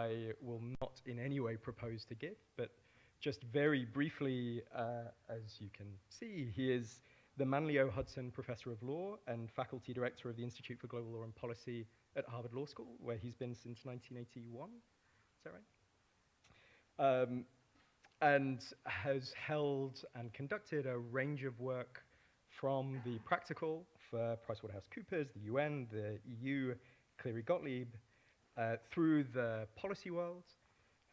I will not in any way propose to give, but just very briefly, as you can see, he is the Manley Hudson Professor of Law and Faculty Director of the Institute for Global Law and Policy at Harvard Law School, where he's been since 1981. Is that right? And has held and conducted a range of work from the practical for PricewaterhouseCoopers, the UN, the EU, Cleary Gottlieb, through the policy world,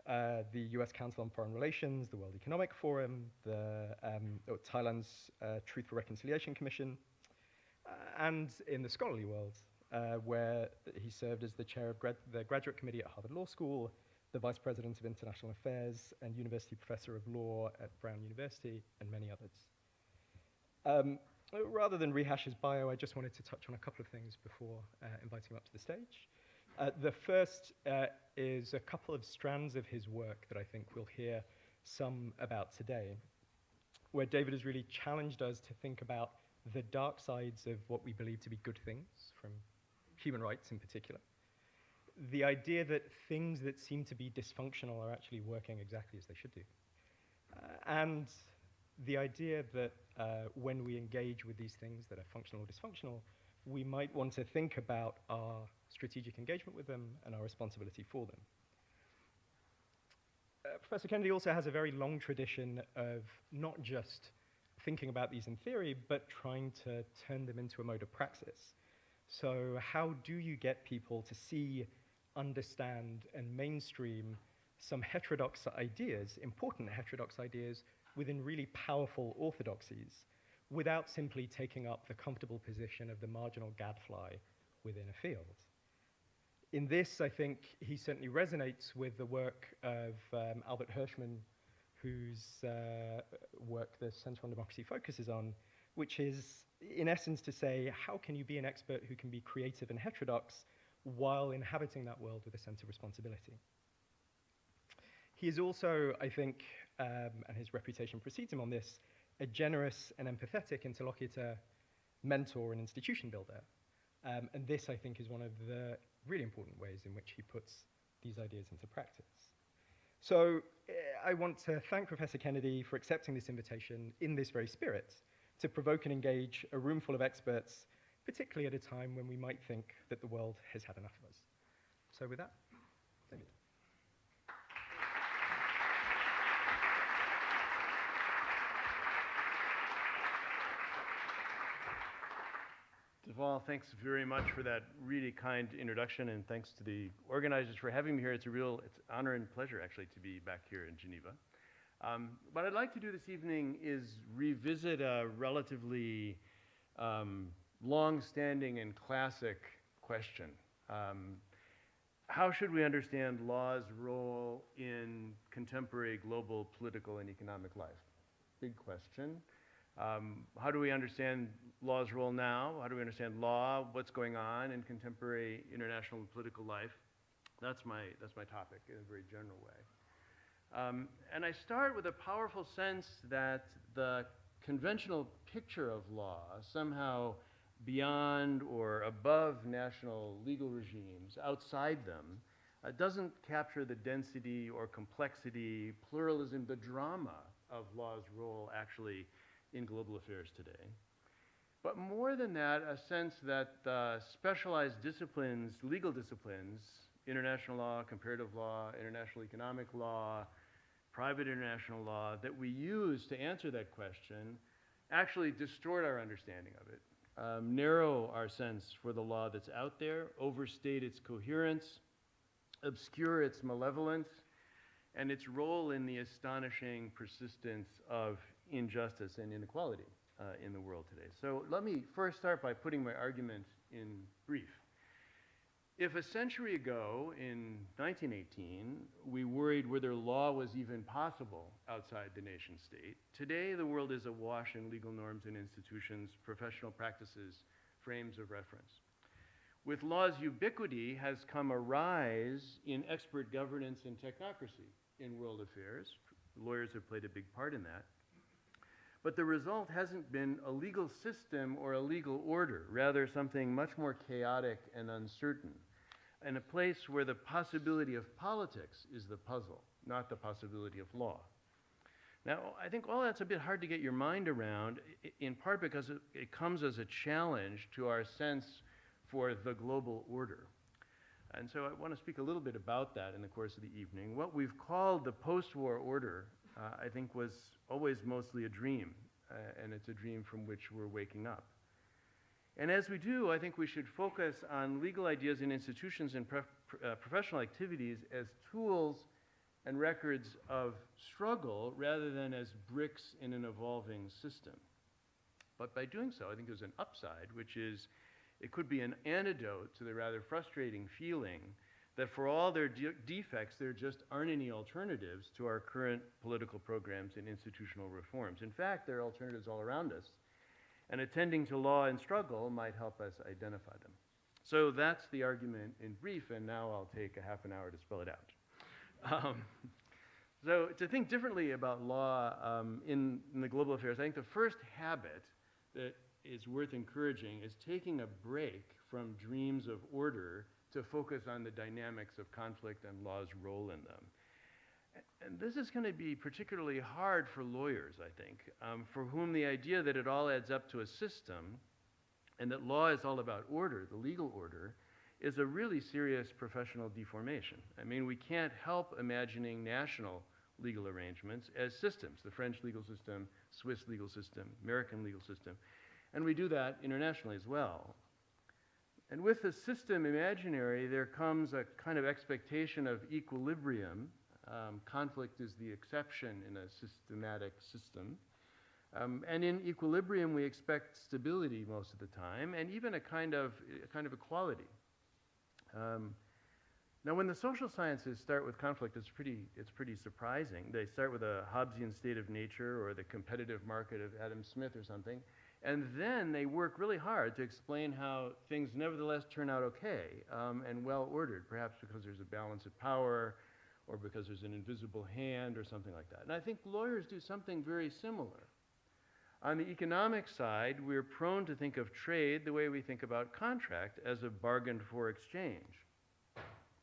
the US Council on Foreign Relations, the World Economic Forum, Thailand's Truth for Reconciliation Commission, and in the scholarly world, where he served as the chair of the graduate committee at Harvard Law School, the vice president of international affairs, and university professor of law at Brown University, and many others. Rather than rehash his bio, I just wanted to touch on a couple of things before inviting him up to the stage. The first is a couple of strands of his work that I think we'll hear some about today, where David has really challenged us to think about the dark sides of what we believe to be good things, from human rights in particular. The idea that things that seem to be dysfunctional are actually working exactly as they should do. And the idea that when we engage with these things that are functional or dysfunctional, we might want to think about our strategic engagement with them and our responsibility for them. Professor Kennedy also has a very long tradition of not just thinking about these in theory, but trying to turn them into a mode of praxis. So how do you get people to see, understand, and mainstream some heterodox ideas, important heterodox ideas, within really powerful orthodoxies, without simply taking up the comfortable position of the marginal gadfly within a field? In this, I think he certainly resonates with the work of Albert Hirschman, whose work the Center on Democracy focuses on, which is, in essence, to say, how can you be an expert who can be creative and heterodox while inhabiting that world with a sense of responsibility? He is also, I think, and his reputation precedes him on this, a generous and empathetic interlocutor, mentor, and institution builder. And this, I think, is one of the really important ways in which he puts these ideas into practice. So I want to thank Professor Kennedy for accepting this invitation in this very spirit to provoke and engage a room full of experts, particularly at a time when we might think that the world has had enough of us. So with that, David. Deval, thanks very much for that really kind introduction, and thanks to the organizers for having me here. It's an honor and pleasure, actually, to be back here in Geneva. What I'd like to do this evening is revisit a relatively long-standing and classic question. How should we understand law's role in contemporary global political and economic life? Big question. How do we understand law's role now? How do we understand law? What's going on in contemporary international and political life? That's my topic in a very general way. And I start with a powerful sense that the conventional picture of law, somehow beyond or above national legal regimes, outside them, doesn't capture the density or complexity, pluralism, the drama of law's role actually in global affairs today. But more than that, a sense that specialized disciplines, legal disciplines, international law, comparative law, international economic law, private international law, that we use to answer that question actually distort our understanding of it, narrow our sense for the law that's out there, overstate its coherence, obscure its malevolence, and its role in the astonishing persistence of injustice and inequality in the world today. So let me first start by putting my argument in brief. If a century ago, in 1918, we worried whether law was even possible outside the nation state, today the world is awash in legal norms and institutions, professional practices, frames of reference. With law's ubiquity has come a rise in expert governance and technocracy in world affairs. Lawyers have played a big part in that. But the result hasn't been a legal system or a legal order, rather something much more chaotic and uncertain. and a place where the possibility of politics is the puzzle, not the possibility of law. Now, I think all that's a bit hard to get your mind around, in part because it comes as a challenge to our sense for the global order. And so I want to speak a little bit about that in the course of the evening. What we've called the post-war order, I think, was always mostly a dream, and it's a dream from which we're waking up. And as we do, I think we should focus on legal ideas in institutions and professional activities as tools and records of struggle rather than as bricks in an evolving system. But by doing so, I think there's an upside, which is it could be an antidote to the rather frustrating feeling that for all their defects, there just aren't any alternatives to our current political programs and institutional reforms. In fact, there are alternatives all around us, and attending to law and struggle might help us identify them. So that's the argument in brief, and now I'll take a half an hour to spell it out. So to think differently about law in the global affairs, I think the first habit that is worth encouraging is taking a break from dreams of order to focus on the dynamics of conflict and law's role in them. And this is going to be particularly hard for lawyers, I think, for whom the idea that it all adds up to a system and that law is all about order, the legal order, is a really serious professional deformation. I mean, we can't help imagining national legal arrangements as systems, the French legal system, Swiss legal system, American legal system, and we do that internationally as well. And with the system imaginary, there comes a kind of expectation of equilibrium. Conflict is the exception in a systematic system. And in equilibrium, we expect stability most of the time, and even a kind of equality. Now, when the social sciences start with conflict, it's pretty surprising. They start with a Hobbesian state of nature or the competitive market of Adam Smith or something, and then they work really hard to explain how things nevertheless turn out okay and well ordered, perhaps because there's a balance of power or because there's an invisible hand or something like that. And I think lawyers do something very similar. On the economic side, we're prone to think of trade the way we think about contract, as a bargain for exchange.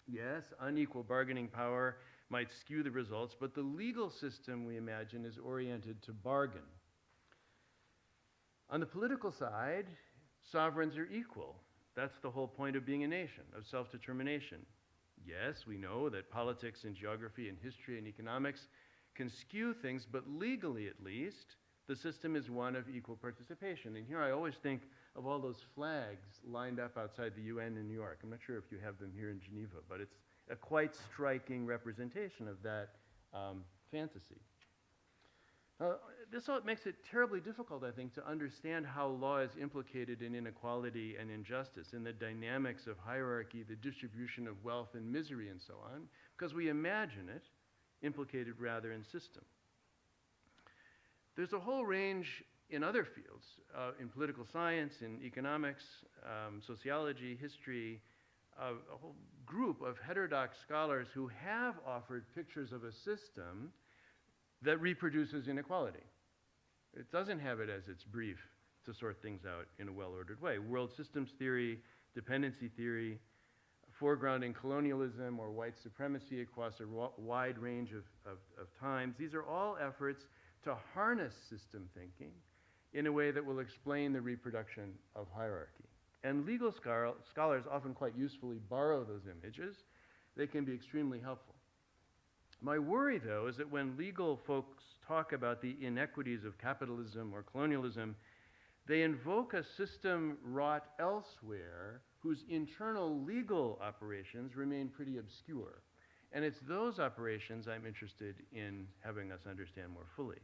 Yes, unequal bargaining power might skew the results, but the legal system, we imagine, is oriented to bargain. On the political side, sovereigns are equal. That's the whole point of being a nation, of self-determination. Yes, we know that politics and geography and history and economics can skew things, but legally at least, the system is one of equal participation. And here I always think of all those flags lined up outside the UN in New York. I'm not sure if you have them here in Geneva, but it's a quite striking representation of that fantasy. This all makes it terribly difficult, I think, to understand how law is implicated in inequality and injustice, in the dynamics of hierarchy, the distribution of wealth and misery, and so on, because we imagine it implicated rather in system. There's a whole range in other fields, in political science, in economics, sociology, history, a whole group of heterodox scholars who have offered pictures of a system that reproduces inequality. It doesn't have it as its brief to sort things out in a well-ordered way. World systems theory, dependency theory, foregrounding colonialism or white supremacy across a wide range of times. These are all efforts to harness system thinking in a way that will explain the reproduction of hierarchy. And legal scholars often quite usefully borrow those images. They can be extremely helpful. My worry, though, is that when legal folks talk about the inequities of capitalism or colonialism, they invoke a system wrought elsewhere whose internal legal operations remain pretty obscure. And it's those operations I'm interested in having us understand more fully.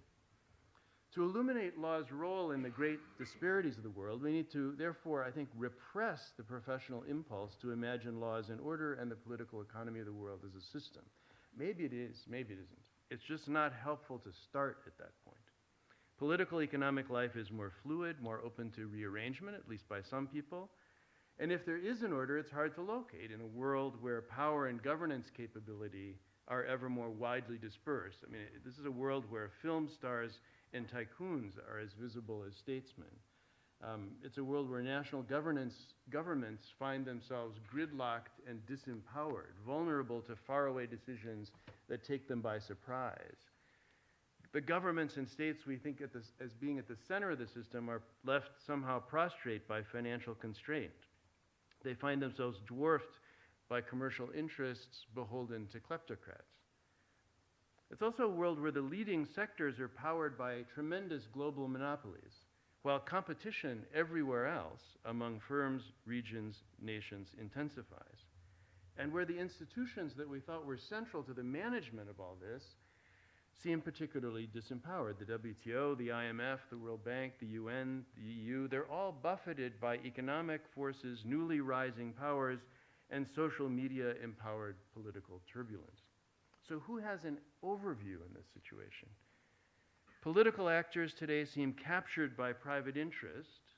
To illuminate law's role in the great disparities of the world, we need to, therefore, I think, repress the professional impulse to imagine law as an order and the political economy of the world as a system. Maybe it is, maybe it isn't. It's just not helpful to start at that point. Political economic life is more fluid, more open to rearrangement, at least by some people. And if there is an order, it's hard to locate in a world where power and governance capability are ever more widely dispersed. I mean, this is a world where film stars and tycoons are as visible as statesmen. It's a world where national governments find themselves gridlocked and disempowered, vulnerable to faraway decisions that take them by surprise. The governments and states we think as being at the center of the system are left somehow prostrate by financial constraint. They find themselves dwarfed by commercial interests beholden to kleptocrats. It's also a world where the leading sectors are powered by tremendous global monopolies, while competition everywhere else among firms, regions, nations intensifies. And where the institutions that we thought were central to the management of all this seem particularly disempowered. The WTO, the IMF, the World Bank, the UN, the EU, they're all buffeted by economic forces, newly rising powers, and social media-empowered political turbulence. So who has an overview in this situation? Political actors today seem captured by private interest,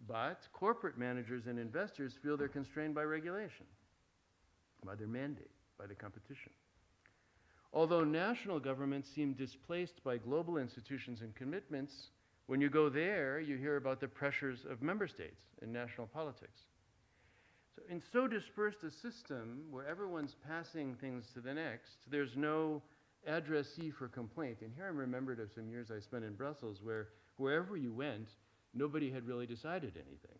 but corporate managers and investors feel they're constrained by regulation, by their mandate, by the competition. Although national governments seem displaced by global institutions and commitments, when you go there, you hear about the pressures of member states in national politics. So in so dispersed a system where everyone's passing things to the next, there's no addressee for complaint. And here I'm remembered of some years I spent in Brussels where wherever you went, nobody had really decided anything.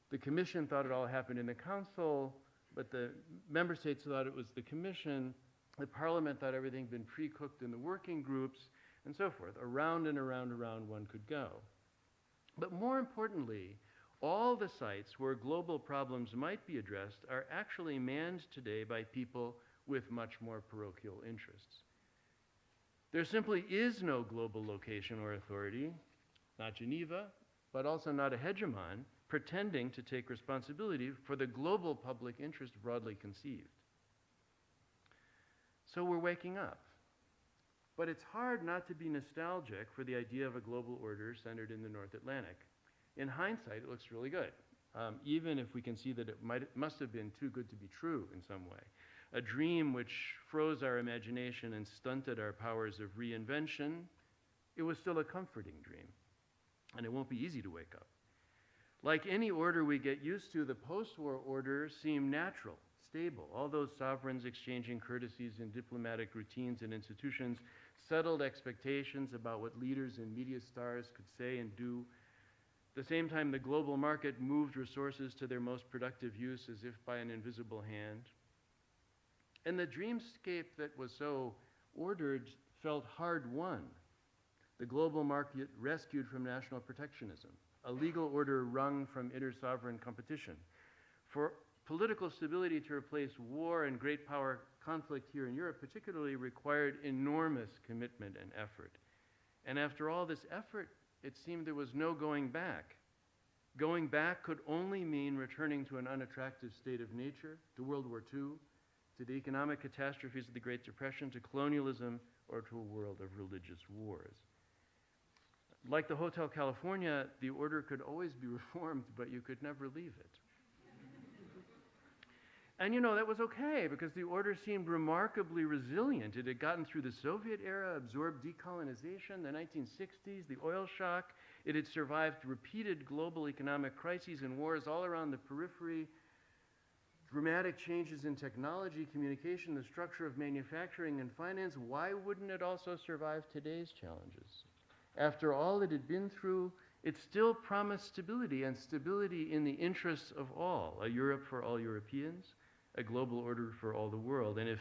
The Commission thought it all happened in the Council, but the member states thought it was the Commission. The Parliament thought everything had been pre-cooked in the working groups, and so forth. Around and around and around one could go. But more importantly, all the sites where global problems might be addressed are actually manned today by people with much more parochial interests. There simply is no global location or authority, not Geneva, but also not a hegemon, pretending to take responsibility for the global public interest broadly conceived. So we're waking up. But it's hard not to be nostalgic for the idea of a global order centered in the North Atlantic. In hindsight, it looks really good, even if we can see that it must have been too good to be true in some way. A dream which froze our imagination and stunted our powers of reinvention. It was still a comforting dream, and it won't be easy to wake up. Like any order we get used to, the post-war order seemed natural, stable. All those sovereigns exchanging courtesies in diplomatic routines and institutions, settled expectations about what leaders and media stars could say and do. At the same time, the global market moved resources to their most productive use as if by an invisible hand. And the dreamscape that was so ordered felt hard-won. The global market rescued from national protectionism, a legal order wrung from inter-sovereign competition. For political stability to replace war and great power conflict here in Europe particularly required enormous commitment and effort. And after all this effort, it seemed there was no going back. Going back could only mean returning to an unattractive state of nature, to World War II, to the economic catastrophes of the Great Depression, to colonialism, or to a world of religious wars. Like the Hotel California, the order could always be reformed, but you could never leave it. And you know, that was okay, because the order seemed remarkably resilient. It had gotten through the Soviet era, absorbed decolonization, the 1960s, the oil shock. It had survived repeated global economic crises and wars all around the periphery, dramatic changes in technology, communication, the structure of manufacturing and finance. Why wouldn't it also survive today's challenges? After all it had been through, it still promised stability, and stability in the interests of all, a Europe for all Europeans, a global order for all the world. And if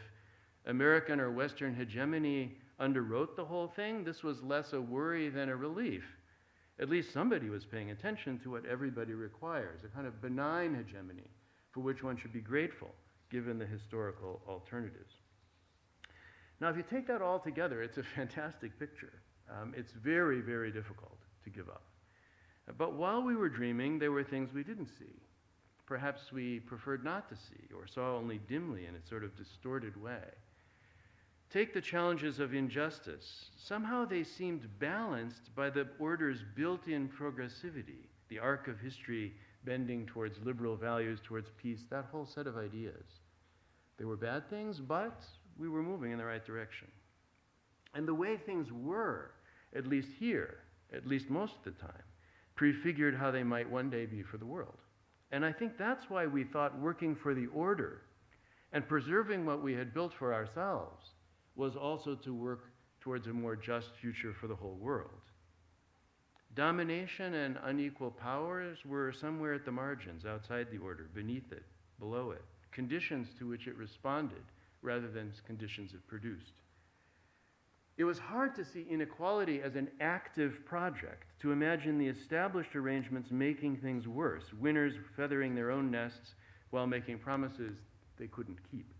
American or Western hegemony underwrote the whole thing, this was less a worry than a relief. At least somebody was paying attention to what everybody requires, a kind of benign hegemony for which one should be grateful, given the historical alternatives. Now, if you take that all together, it's a fantastic picture. It's very, very difficult to give up. But while we were dreaming, there were things we didn't see. Perhaps we preferred not to see, or saw only dimly in a sort of distorted way. Take the challenges of injustice. Somehow they seemed balanced by the order's built-in progressivity, the arc of history bending towards liberal values, towards peace, that whole set of ideas. There were bad things, but we were moving in the right direction. And the way things were, at least here, at least most of the time, prefigured how they might one day be for the world. And I think that's why we thought working for the order and preserving what we had built for ourselves was also to work towards a more just future for the whole world. Domination and unequal powers were somewhere at the margins, outside the order, beneath it, below it, conditions to which it responded rather than conditions it produced. It was hard to see inequality as an active project, to imagine the established arrangements making things worse, winners feathering their own nests while making promises they couldn't keep.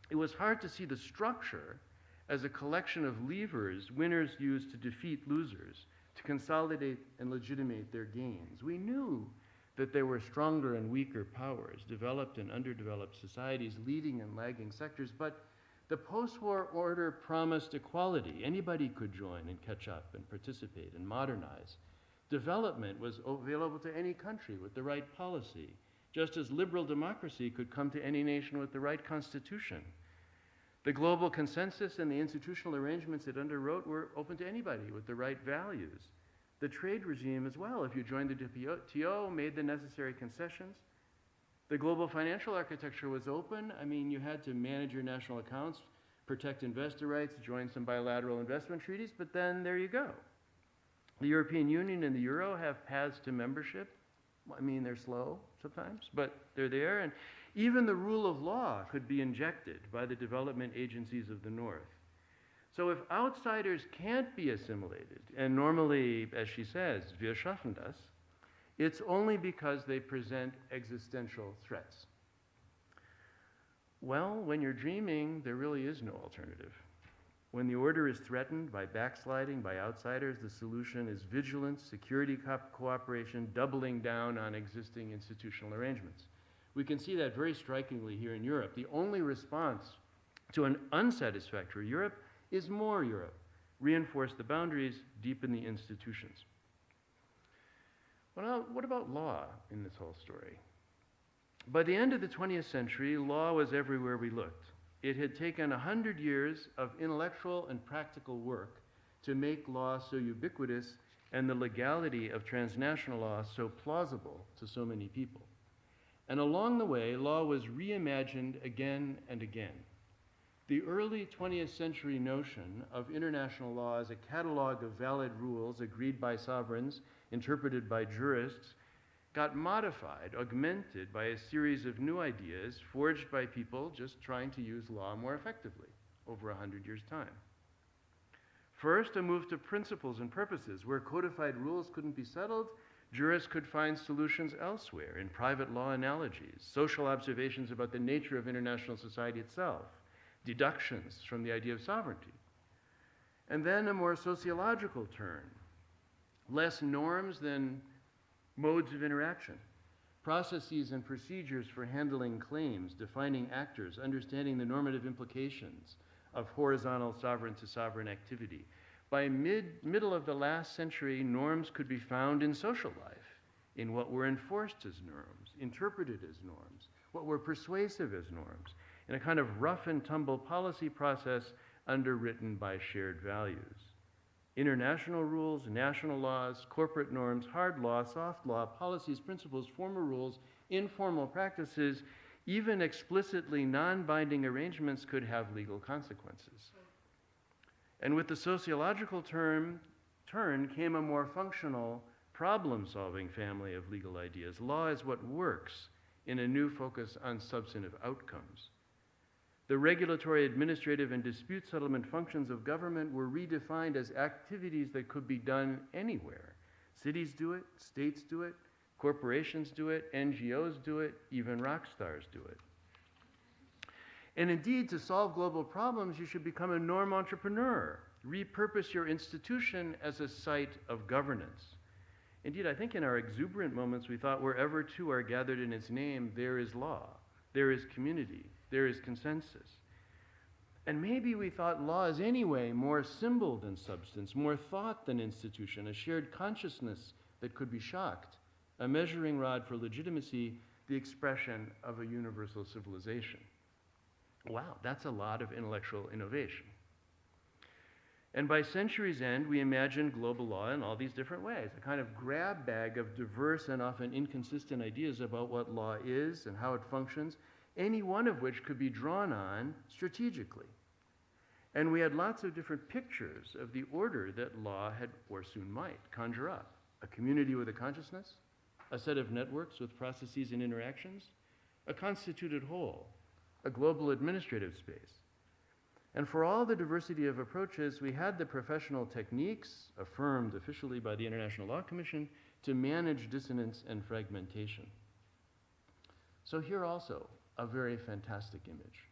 It was hard to see the structure as a collection of levers winners used to defeat losers, to consolidate and legitimate their gains. We knew that there were stronger and weaker powers, developed and underdeveloped societies, leading and lagging sectors, but the post-war order promised equality. Anybody could join and catch up and participate and modernize. Development was available to any country with the right policy, just as liberal democracy could come to any nation with the right constitution. The global consensus and the institutional arrangements it underwrote were open to anybody with the right values. The trade regime as well, if you joined the WTO, made the necessary concessions. The global financial architecture was open. I mean, you had to manage your national accounts, protect investor rights, join some bilateral investment treaties, but then there you go. The European Union and the Euro have paths to membership. I mean, they're slow sometimes, but they're there. And even the rule of law could be injected by the development agencies of the North. So if outsiders can't be assimilated, and normally, as she says, wir schaffen das, it's only because they present existential threats. Well, when you're dreaming, there really is no alternative. When the order is threatened by backsliding, by outsiders, the solution is vigilance, security cooperation, doubling down on existing institutional arrangements. We can see that very strikingly here in Europe. The only response to an unsatisfactory Europe is more Europe. Reinforce the boundaries, deepen the institutions. Well, what about law in this whole story? By the end of the 20th century, law was everywhere we looked. It had taken 100 years of intellectual and practical work to make law so ubiquitous and the legality of transnational law so plausible to so many people. And along the way, law was reimagined again and again. The early 20th century notion of international law as a catalog of valid rules agreed by sovereigns, interpreted by jurists, got modified, augmented by a series of new ideas forged by people just trying to use law more effectively over 100 years' time. First, a move to principles and purposes. Where codified rules couldn't be settled, jurists could find solutions elsewhere in private law analogies, social observations about the nature of international society itself, deductions from the idea of sovereignty. And then a more sociological turn, less norms than modes of interaction, processes and procedures for handling claims, defining actors, understanding the normative implications of horizontal sovereign to sovereign activity. By middle of the last century, norms could be found in social life, in what were enforced as norms, interpreted as norms, what were persuasive as norms, in a kind of rough and tumble policy process underwritten by shared values. International rules, national laws, corporate norms, hard law, soft law, policies, principles, formal rules, informal practices, even explicitly non-binding arrangements could have legal consequences. And with the sociological turn came a more functional, problem-solving family of legal ideas. Law is what works in a new focus on substantive outcomes. The regulatory, administrative, and dispute settlement functions of government were redefined as activities that could be done anywhere. Cities do it, states do it, corporations do it, NGOs do it, even rock stars do it. And indeed, to solve global problems, you should become a norm entrepreneur. Repurpose your institution as a site of governance. Indeed, I think in our exuberant moments, we thought wherever two are gathered in its name, there is law, there is community, there is consensus. And maybe we thought law is anyway more symbol than substance, more thought than institution, a shared consciousness that could be shocked, a measuring rod for legitimacy, the expression of a universal civilization. Wow, that's a lot of intellectual innovation. And by century's end, we imagined global law in all these different ways, a kind of grab bag of diverse and often inconsistent ideas about what law is and how it functions, any one of which could be drawn on strategically. And we had lots of different pictures of the order that law had, or soon might, conjure up. A community with a consciousness, a set of networks with processes and interactions, a constituted whole, a global administrative space. And for all the diversity of approaches, we had the professional techniques, affirmed officially by the International Law Commission, to manage dissonance and fragmentation. So here also, a very fantastic image.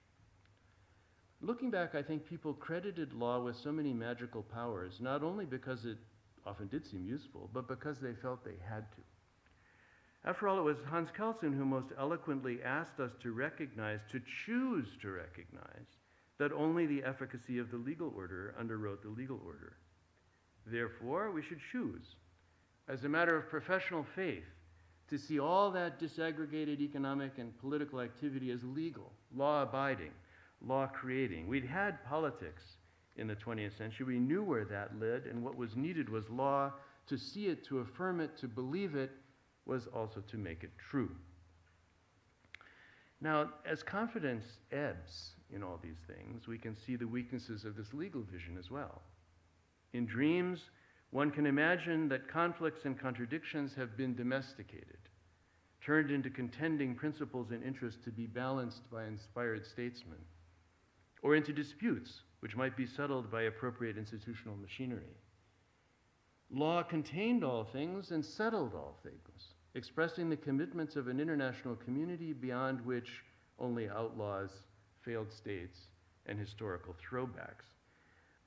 Looking back, I think people credited law with so many magical powers, not only because it often did seem useful, but because they felt they had to. After all, it was Hans Kelsen who most eloquently asked us to recognize, to choose to recognize, that only the efficacy of the legal order underwrote the legal order. Therefore, we should choose, as a matter of professional faith, to see all that disaggregated economic and political activity as legal, law-abiding, law-creating. We'd had politics in the 20th century. We knew where that led, and what was needed was law. To see it, to affirm it, to believe it, was also to make it true. Now, as confidence ebbs in all these things, we can see the weaknesses of this legal vision as well. In dreams, one can imagine that conflicts and contradictions have been domesticated, turned into contending principles and interests to be balanced by inspired statesmen, or into disputes which might be settled by appropriate institutional machinery. Law contained all things and settled all things, expressing the commitments of an international community beyond which only outlaws, failed states, and historical throwbacks.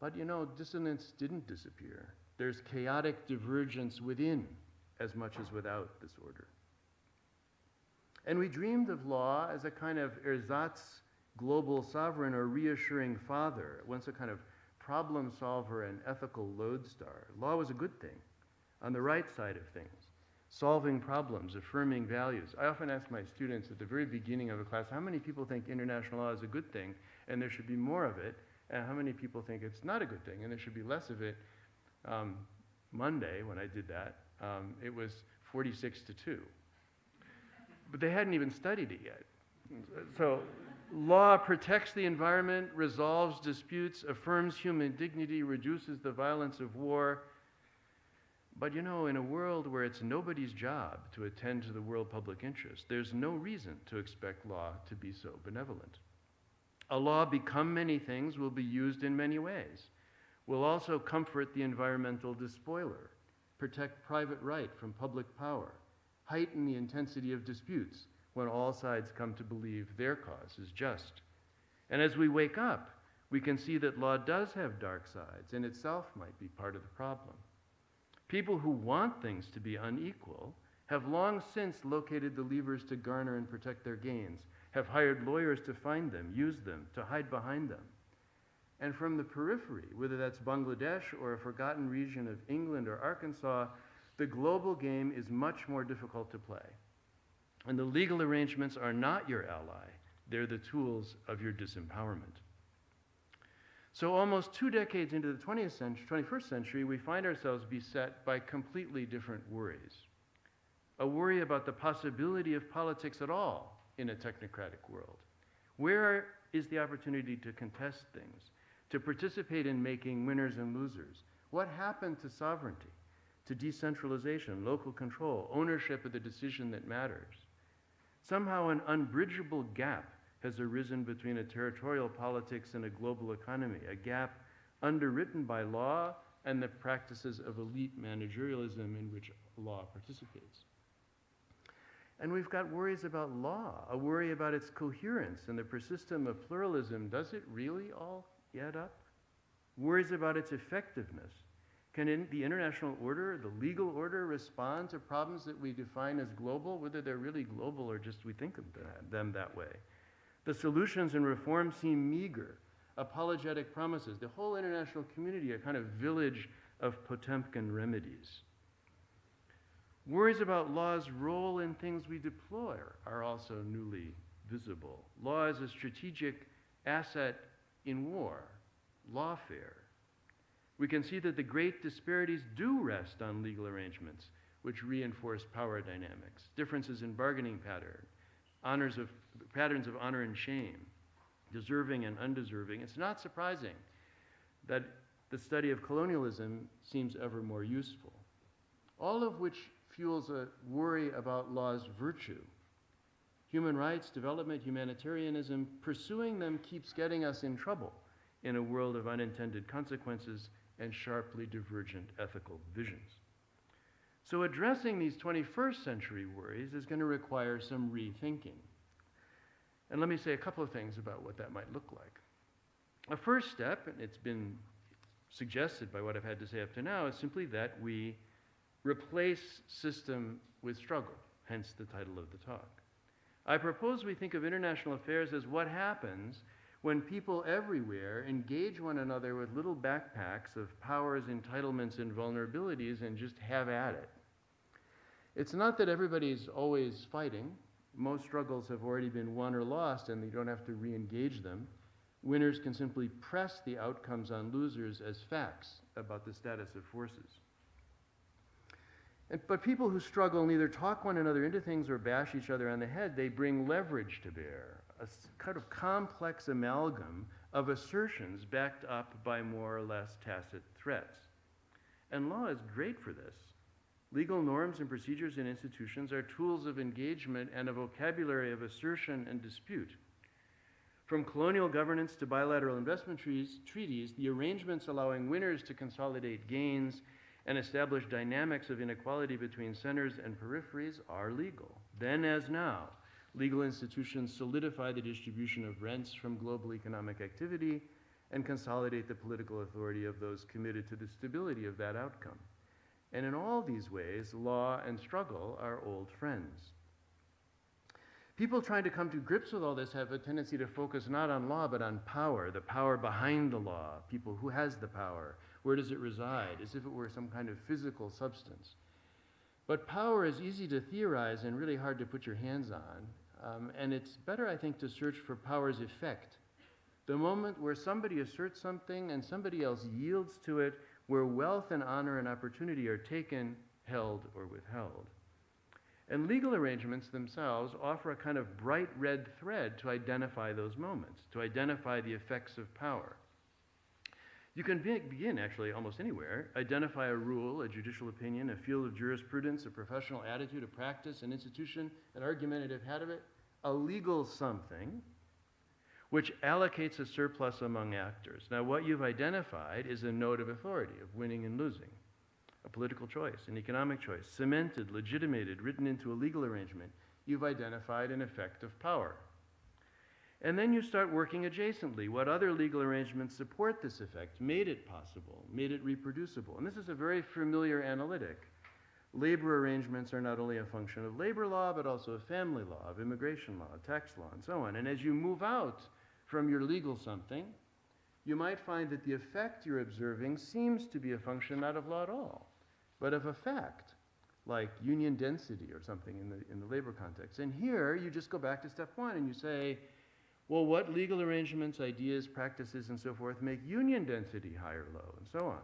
But you know, dissonance didn't disappear. There's chaotic divergence within as much as without this order. And we dreamed of law as a kind of ersatz global sovereign or reassuring father, once a kind of problem solver and ethical lodestar. Law was a good thing, on the right side of things, solving problems, affirming values. I often ask my students at the very beginning of a class, how many people think international law is a good thing and there should be more of it, and how many people think it's not a good thing and there should be less of it? Monday, when I did that, it was 46-2. But they hadn't even studied it yet. So law protects the environment, resolves disputes, affirms human dignity, reduces the violence of war. But you know, in a world where it's nobody's job to attend to the world public interest, there's no reason to expect law to be so benevolent. A law become many things will be used in many ways. Will also comfort the environmental despoiler, protect private right from public power, heighten the intensity of disputes when all sides come to believe their cause is just. And as we wake up, we can see that law does have dark sides and itself might be part of the problem. People who want things to be unequal have long since located the levers to garner and protect their gains, have hired lawyers to find them, use them, to hide behind them. And from the periphery, whether that's Bangladesh or a forgotten region of England or Arkansas, the global game is much more difficult to play. And the legal arrangements are not your ally, they're the tools of your disempowerment. So almost 2 decades into the 21st century, we find ourselves beset by completely different worries. A worry about the possibility of politics at all in a technocratic world. Where is the opportunity to contest things, to participate in making winners and losers? What happened to sovereignty, to decentralization, local control, ownership of the decision that matters? Somehow an unbridgeable gap has arisen between a territorial politics and a global economy, a gap underwritten by law and the practices of elite managerialism in which law participates. And we've got worries about law, a worry about its coherence and the persistence of pluralism. Does it really all add up? Worries about its effectiveness. Can the international order, the legal order, respond to problems that we define as global, whether they're really global or just we think of them that way? The solutions and reforms seem meager, apologetic promises. The whole international community, a kind of village of Potemkin remedies. Worries about law's role in things we deploy are also newly visible. Law is a strategic asset in war, lawfare. we can see that the great disparities do rest on legal arrangements which reinforce power dynamics, differences in bargaining patterns of honor and shame, deserving and undeserving. It's not surprising that the study of colonialism seems ever more useful, all of which fuels a worry about law's virtue. Human rights, development, humanitarianism, pursuing them keeps getting us in trouble in a world of unintended consequences and sharply divergent ethical visions. So addressing these 21st century worries is going to require some rethinking. And let me say a couple of things about what that might look like. A first step, and it's been suggested by what I've had to say up to now, is simply that we replace system with struggle, hence the title of the talk. I propose we think of international affairs as what happens when people everywhere engage one another with little backpacks of powers, entitlements, and vulnerabilities and just have at it. It's not that everybody's always fighting. Most struggles have already been won or lost, and you don't have to re-engage them. Winners can simply press the outcomes on losers as facts about the status of forces. But people who struggle neither talk one another into things or bash each other on the head. They bring leverage to bear, a kind of complex amalgam of assertions backed up by more or less tacit threats. And law is great for this. Legal norms and procedures and institutions are tools of engagement and a vocabulary of assertion and dispute. From colonial governance to bilateral investment treaties, the arrangements allowing winners to consolidate gains and establish dynamics of inequality between centers and peripheries are legal. Then as now, legal institutions solidify the distribution of rents from global economic activity and consolidate the political authority of those committed to the stability of that outcome. And in all these ways, law and struggle are old friends. People trying to come to grips with all this have a tendency to focus not on law, but on power, the power behind the law, people who has the power, where does it reside, as if it were some kind of physical substance. But power is easy to theorize and really hard to put your hands on, and it's better, I think, to search for power's effect. The moment where somebody asserts something and somebody else yields to it, where wealth and honor and opportunity are taken, held, or withheld. And legal arrangements themselves offer a kind of bright red thread to identify those moments, to identify the effects of power. You can begin, actually, almost anywhere. Identify a rule, a judicial opinion, a field of jurisprudence, a professional attitude, a practice, an institution, an argumentative habit, a legal something, which allocates a surplus among actors. Now, what you've identified is a node of authority, of winning and losing, a political choice, an economic choice, cemented, legitimated, written into a legal arrangement. You've identified an effect of power. And then you start working adjacently. What other legal arrangements support this effect, made it possible, made it reproducible? And this is a very familiar analytic. Labor arrangements are not only a function of labor law, but also of family law, of immigration law, tax law, and so on. And as you move out from your legal something, you might find that the effect you're observing seems to be a function not of law at all, but of a fact, like union density or something in the labor context. And here, you just go back to step one and you say, well, what legal arrangements, ideas, practices, and so forth make union density high or low, and so on.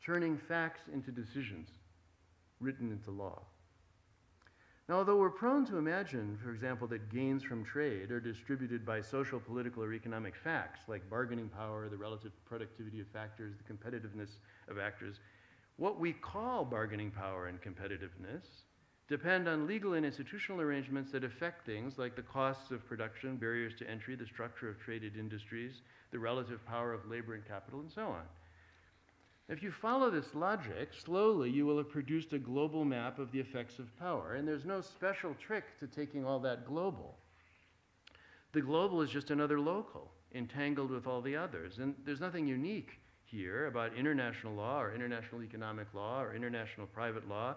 Turning facts into decisions, written into law. Now, although we're prone to imagine, for example, that gains from trade are distributed by social, political, or economic facts, like bargaining power, the relative productivity of factors, the competitiveness of actors, what we call bargaining power and competitiveness depend on legal and institutional arrangements that affect things like the costs of production, barriers to entry, the structure of traded industries, the relative power of labor and capital, and so on. If you follow this logic, slowly you will have produced a global map of the effects of power, and there's no special trick to taking all that global. The global is just another local, entangled with all the others, and there's nothing unique here about international law or international economic law or international private law.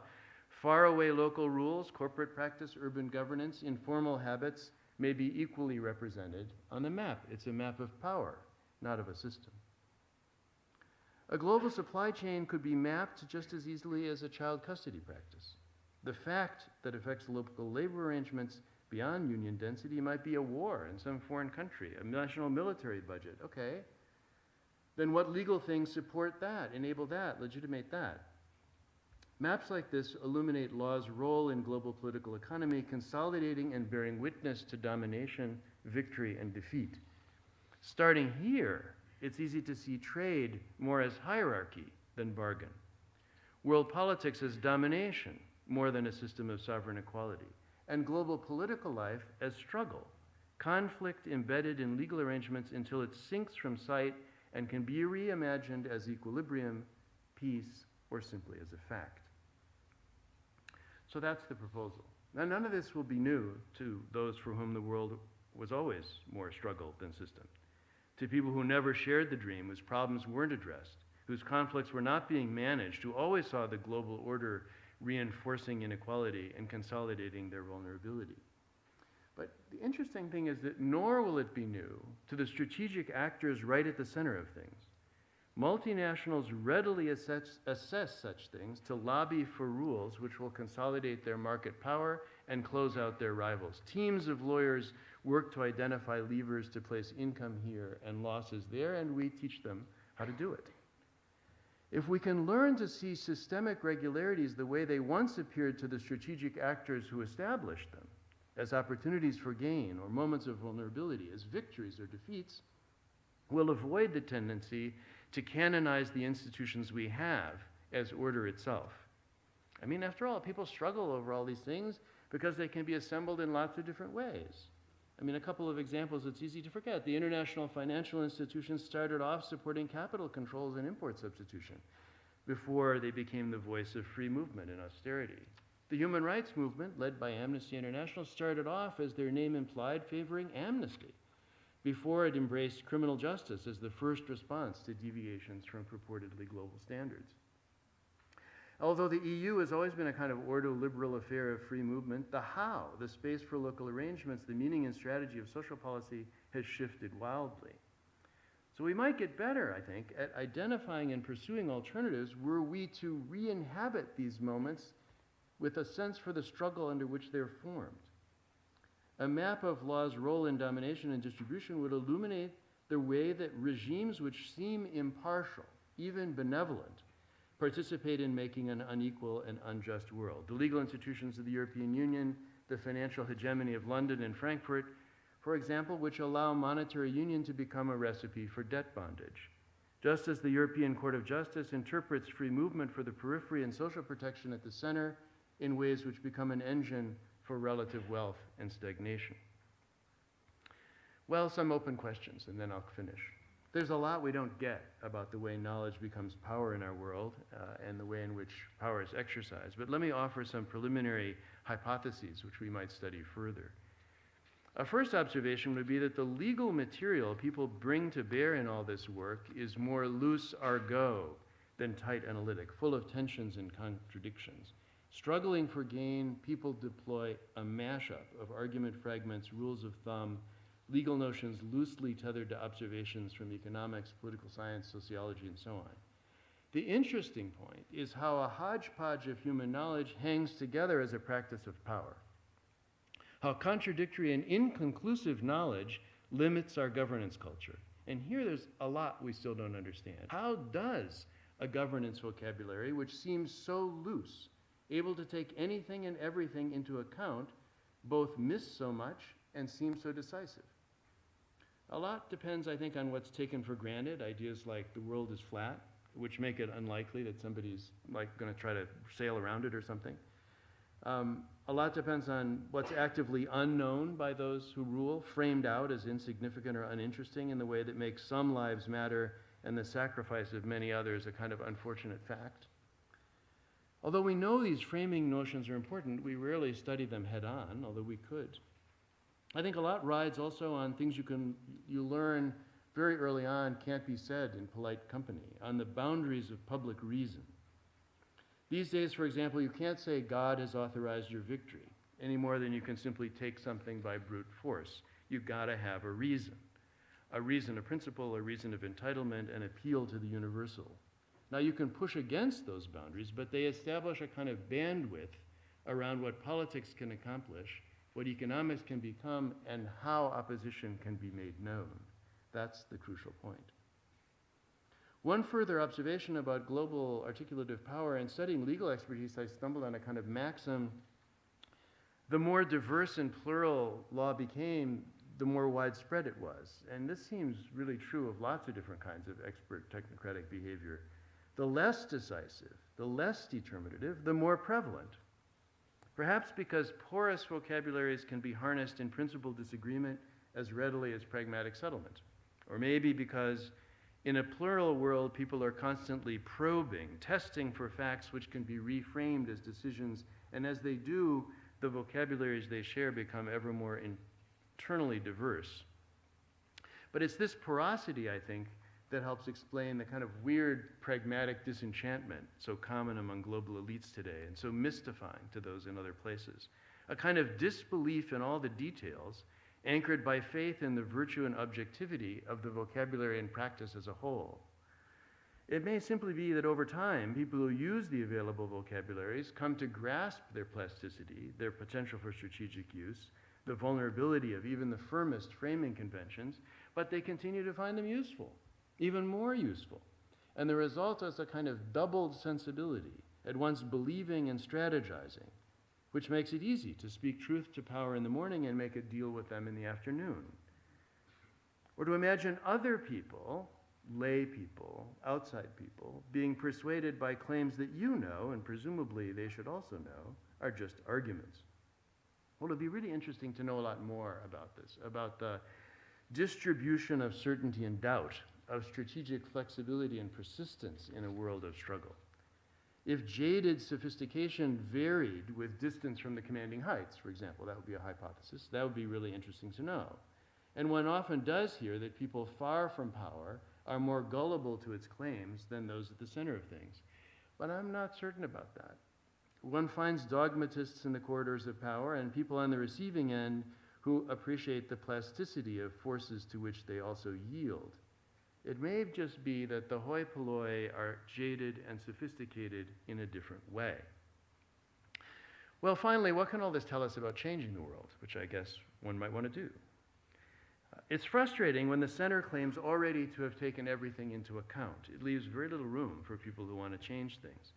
Faraway local rules, corporate practice, urban governance, informal habits may be equally represented on the map. It's a map of power, not of a system. A global supply chain could be mapped just as easily as a child custody practice. The fact that affects local labor arrangements beyond union density might be a war in some foreign country, a national military budget. Okay, then what legal things support that, enable that, legitimate that? Maps like this illuminate law's role in global political economy, consolidating and bearing witness to domination, victory, and defeat. Starting here, it's easy to see trade more as hierarchy than bargain. World politics as domination more than a system of sovereign equality. And global political life as struggle, conflict embedded in legal arrangements until it sinks from sight and can be reimagined as equilibrium, peace, or simply as a fact. So that's the proposal. Now, none of this will be new to those for whom the world was always more struggle than system. To people who never shared the dream, whose problems weren't addressed, whose conflicts were not being managed, who always saw the global order reinforcing inequality and consolidating their vulnerability. But the interesting thing is that nor will it be new to the strategic actors right at the center of things. Multinationals readily assess such things to lobby for rules which will consolidate their market power and close out their rivals. Teams of lawyers work to identify levers to place income here and losses there, and we teach them how to do it. If we can learn to see systemic regularities the way they once appeared to the strategic actors who established them, as opportunities for gain or moments of vulnerability, as victories or defeats, we'll avoid the tendency to canonize the institutions we have as order itself. I mean, after all, people struggle over all these things because they can be assembled in lots of different ways. I mean, a couple of examples it's easy to forget. The international financial institutions started off supporting capital controls and import substitution before they became the voice of free movement and austerity. The human rights movement, led by Amnesty International, started off, as their name implied, favoring amnesty before it embraced criminal justice as the first response to deviations from purportedly global standards. Although the EU has always been a kind of ordo-liberal affair of free movement, the how, the space for local arrangements, the meaning and strategy of social policy has shifted wildly. So we might get better, I think, at identifying and pursuing alternatives were we to re-inhabit these moments with a sense for the struggle under which they're formed. A map of law's role in domination and distribution would illuminate the way that regimes which seem impartial, even benevolent, participate in making an unequal and unjust world. The legal institutions of the European Union, the financial hegemony of London and Frankfurt, for example, which allow monetary union to become a recipe for debt bondage. Just as the European Court of Justice interprets free movement for the periphery and social protection at the center in ways which become an engine for relative wealth and stagnation. Well, some open questions, and then I'll finish. There's a lot we don't get about the way knowledge becomes power in our world and the way in which power is exercised, but let me offer some preliminary hypotheses which we might study further. A first observation would be that the legal material people bring to bear in all this work is more loose argot than tight analytic, full of tensions and contradictions. Struggling for gain, people deploy a mashup of argument fragments, rules of thumb, legal notions loosely tethered to observations from economics, political science, sociology, and so on. The interesting point is how a hodgepodge of human knowledge hangs together as a practice of power. How contradictory and inconclusive knowledge limits our governance culture. And here there's a lot we still don't understand. How does a governance vocabulary, which seems so loose, able to take anything and everything into account, both miss so much and seem so decisive? A lot depends, I think, on what's taken for granted. Ideas like the world is flat, which make it unlikely that somebody's like going to try to sail around it or something. A lot depends on what's actively unknown by those who rule, framed out as insignificant or uninteresting in the way that makes some lives matter and the sacrifice of many others a kind of unfortunate fact. Although we know these framing notions are important, we rarely study them head on, although we could. I think a lot rides also on things you learn very early on can't be said in polite company, on the boundaries of public reason. These days, for example, you can't say God has authorized your victory any more than you can simply take something by brute force. You've got to have a reason, a principle, a reason of entitlement, an appeal to the universal. Now, you can push against those boundaries, but they establish a kind of bandwidth around what politics can accomplish, what economics can become, and how opposition can be made known. That's the crucial point. One further observation about global articulative power, in studying legal expertise, I stumbled on a kind of maxim. The more diverse and plural law became, the more widespread it was. And this seems really true of lots of different kinds of expert technocratic behavior. The less decisive, the less determinative, the more prevalent. Perhaps because porous vocabularies can be harnessed in principled disagreement as readily as pragmatic settlement. Or maybe because in a plural world, people are constantly probing, testing for facts which can be reframed as decisions, and as they do, the vocabularies they share become ever more internally diverse. But it's this porosity, I think, that helps explain the kind of weird pragmatic disenchantment so common among global elites today and so mystifying to those in other places. A kind of disbelief in all the details anchored by faith in the virtue and objectivity of the vocabulary and practice as a whole. It may simply be that over time, people who use the available vocabularies come to grasp their plasticity, their potential for strategic use, the vulnerability of even the firmest framing conventions, but they continue to find them useful, even more useful. And the result is a kind of doubled sensibility, at once believing and strategizing, which makes it easy to speak truth to power in the morning and make a deal with them in the afternoon. Or to imagine other people, lay people, outside people, being persuaded by claims that you know, and presumably they should also know, are just arguments. Well, it'd be really interesting to know a lot more about this, about the distribution of certainty and doubt, of strategic flexibility and persistence in a world of struggle. If jaded sophistication varied with distance from the commanding heights, for example, that would be a hypothesis, that would be really interesting to know. And one often does hear that people far from power are more gullible to its claims than those at the center of things. But I'm not certain about that. One finds dogmatists in the corridors of power and people on the receiving end who appreciate the plasticity of forces to which they also yield. It may just be that the hoi polloi are jaded and sophisticated in a different way. Well, finally, what can all this tell us about changing the world, which I guess one might want to do? It's frustrating when the center claims already to have taken everything into account. It leaves very little room for people who want to change things.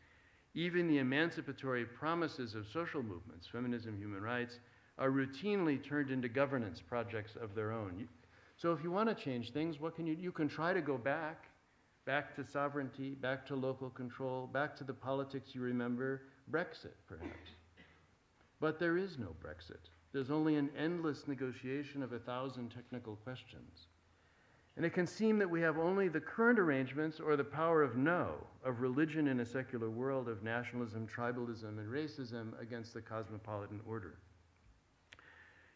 Even the emancipatory promises of social movements, feminism, human rights, are routinely turned into governance projects of their own. So if you want to change things, what can you can try to go back to sovereignty, back to local control, back to the politics you remember, Brexit, perhaps. But there is no Brexit. There's only an endless negotiation of 1,000 technical questions. And it can seem that we have only the current arrangements or the power of no, of religion in a secular world, of nationalism, tribalism, and racism against the cosmopolitan order.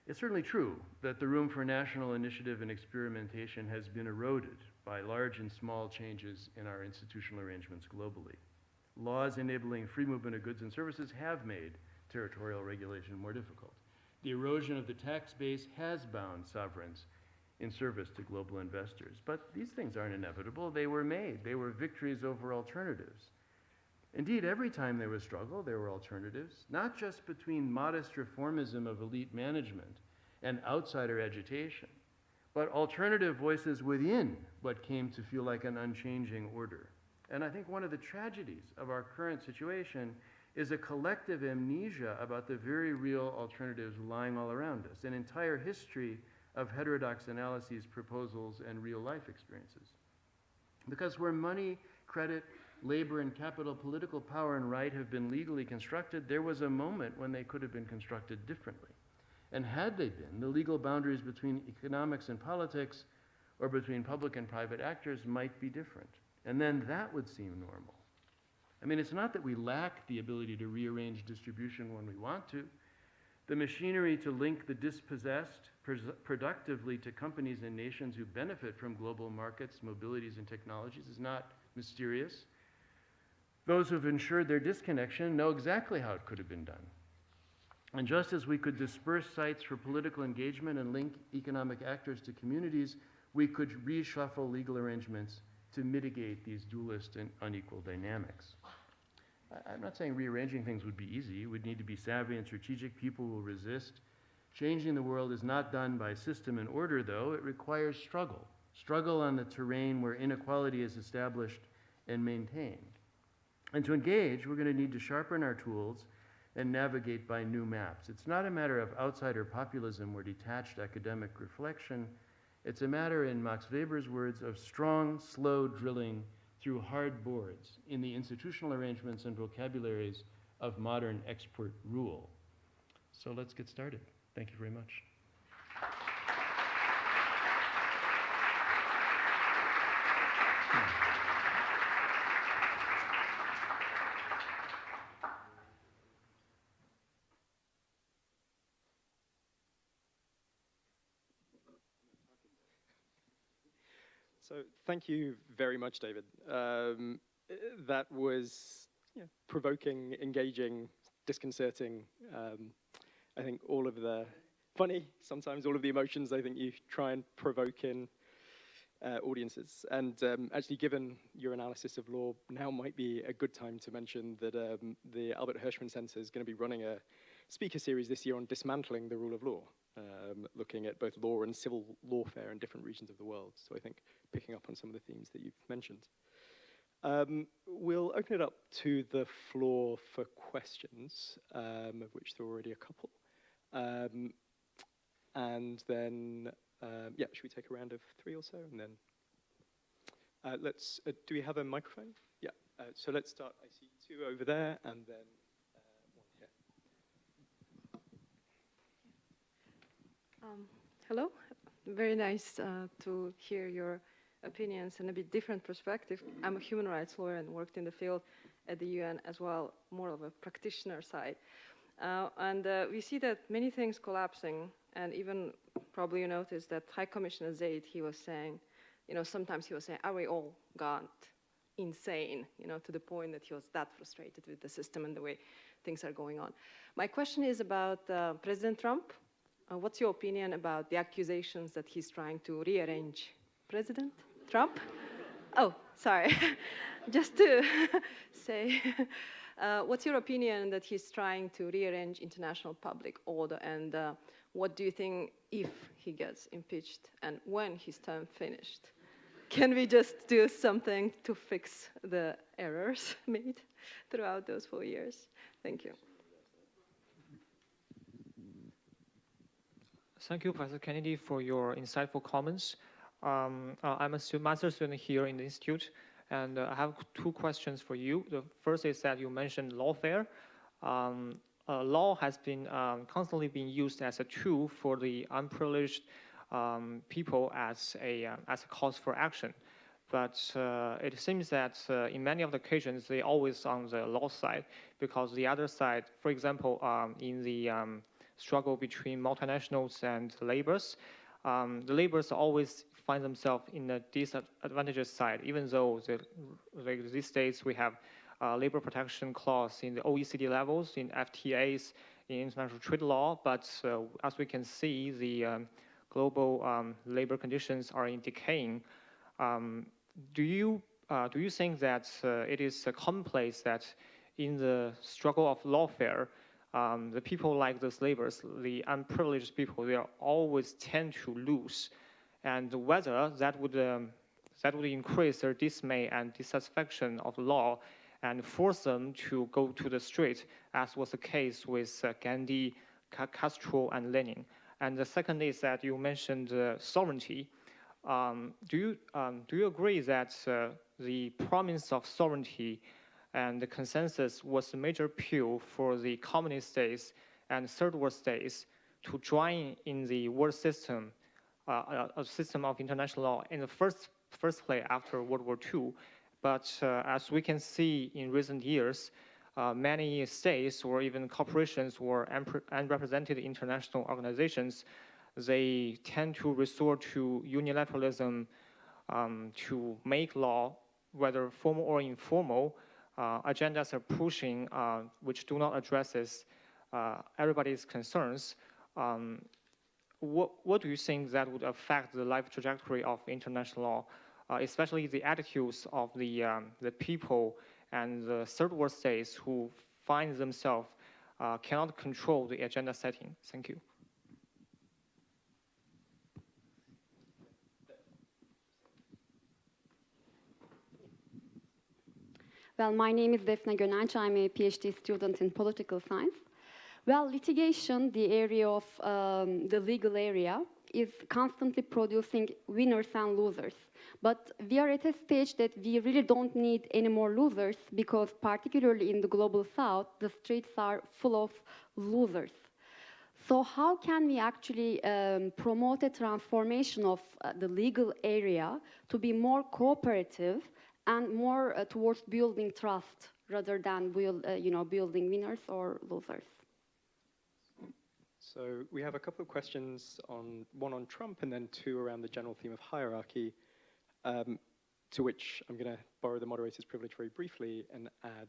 It's certainly true that the room for national initiative and experimentation has been eroded by large and small changes in our institutional arrangements globally. Laws enabling free movement of goods and services have made territorial regulation more difficult. The erosion of the tax base has bound sovereigns in service to global investors. But these things aren't inevitable. They were made. They were victories over alternatives. Indeed, every time there was struggle, there were alternatives, not just between modest reformism of elite management and outsider agitation, but alternative voices within what came to feel like an unchanging order. And I think one of the tragedies of our current situation is a collective amnesia about the very real alternatives lying all around us, an entire history of heterodox analyses, proposals, and real-life experiences. Because where money, credit, labor, and capital, political power, and right have been legally constructed, there was a moment when they could have been constructed differently. And had they been, the legal boundaries between economics and politics, or between public and private actors, might be different. And then that would seem normal. I mean, it's not that we lack the ability to rearrange distribution when we want to. The machinery to link the dispossessed productively to companies and nations who benefit from global markets, mobilities, and technologies is not mysterious. Those who've ensured their disconnection know exactly how it could have been done. And just as we could disperse sites for political engagement and link economic actors to communities, we could reshuffle legal arrangements to mitigate these dualist and unequal dynamics. I'm not saying rearranging things would be easy. We'd need to be savvy and strategic. People will resist. Changing the world is not done by system and order, though. It requires struggle. struggle on the terrain where inequality is established and maintained. And to engage, we're going to need to sharpen our tools and navigate by new maps. It's not a matter of outsider populism or detached academic reflection. It's a matter, in Max Weber's words, of strong, slow drilling through hard boards in the institutional arrangements and vocabularies of modern expert rule. So let's get started. Thank you very much. So thank you very much, David. That was provoking, engaging, disconcerting. I think all of the funny, sometimes all of the emotions I think you try and provoke in audiences. And actually, given your analysis of law, now might be a good time to mention that the Albert Hirschman Center is going to be running a speaker series this year on dismantling the rule of law, looking at both law and civil lawfare in different regions of the world. So I think picking up on some of the themes that you've mentioned. We'll open it up to the floor for questions, of which there are already a couple. And then, yeah, should we take a round of 3 or so? And then let's, do we have a microphone? Yeah, so let's start. I see 2 over there, and then 1 here. Hello, very nice to hear your opinions and a bit different perspective. I'm a human rights lawyer and worked in the field at the UN as well, more of a practitioner side. And we see that many things collapsing, and even probably you noticed that High Commissioner Zaid, he was saying, sometimes he was saying, are we all gone insane, to the point that he was that frustrated with the system and the way things are going on. My question is about President Trump. What's your opinion about the accusations that he's trying to rearrange President Trump? Oh, sorry. Just to say, what's your opinion that he's trying to rearrange international public order, and what do you think if he gets impeached and when his term finished? Can we just do something to fix the errors made throughout those 4 years? Thank you. Thank you, Professor Kennedy, for your insightful comments. I'm a master's student here in the Institute, and I have 2 questions for you. The first is that you mentioned lawfare. Law has been constantly being used as a tool for the unprivileged people as a cause for action. But it seems that in many of the occasions, they're always on the law side, because the other side, for example, in the struggle between multinationals and laborers, the laborers always find themselves in a disadvantaged side, even though these days we have labor protection clause in the OECD levels, in FTAs, in international trade law. But as we can see, the global labor conditions are in decaying. Do you think that it is commonplace that in the struggle of lawfare, the people like those laborers, the unprivileged people, they always tend to lose, and whether that would increase their dismay and dissatisfaction of law and force them to go to the street, as was the case with Gandhi, Castro, and Lenin. And the second is that you mentioned sovereignty. Do you agree that the promise of sovereignty and the consensus was a major appeal for the communist states and third world states to join in the world system, a system of international law in the first place after World War II? But as we can see in recent years, many states or even corporations or unrepresented international organizations, they tend to resort to unilateralism to make law, whether formal or informal. Agendas are pushing which do not address everybody's concerns. What do you think that would affect the life trajectory of international law, especially the attitudes of the people and the third world states who find themselves cannot control the agenda setting? Thank you. Well, my name is Defne Gönenç. I'm a PhD student in political science. Well, litigation, the area of the legal area, is constantly producing winners and losers. But we are at a stage that we really don't need any more losers because particularly in the global south, the streets are full of losers. So how can we actually promote a transformation of the legal area to be more cooperative and more towards building trust rather than building winners or losers? So we have a couple of questions, one on Trump and then two around the general theme of hierarchy, to which I'm going to borrow the moderator's privilege very briefly and add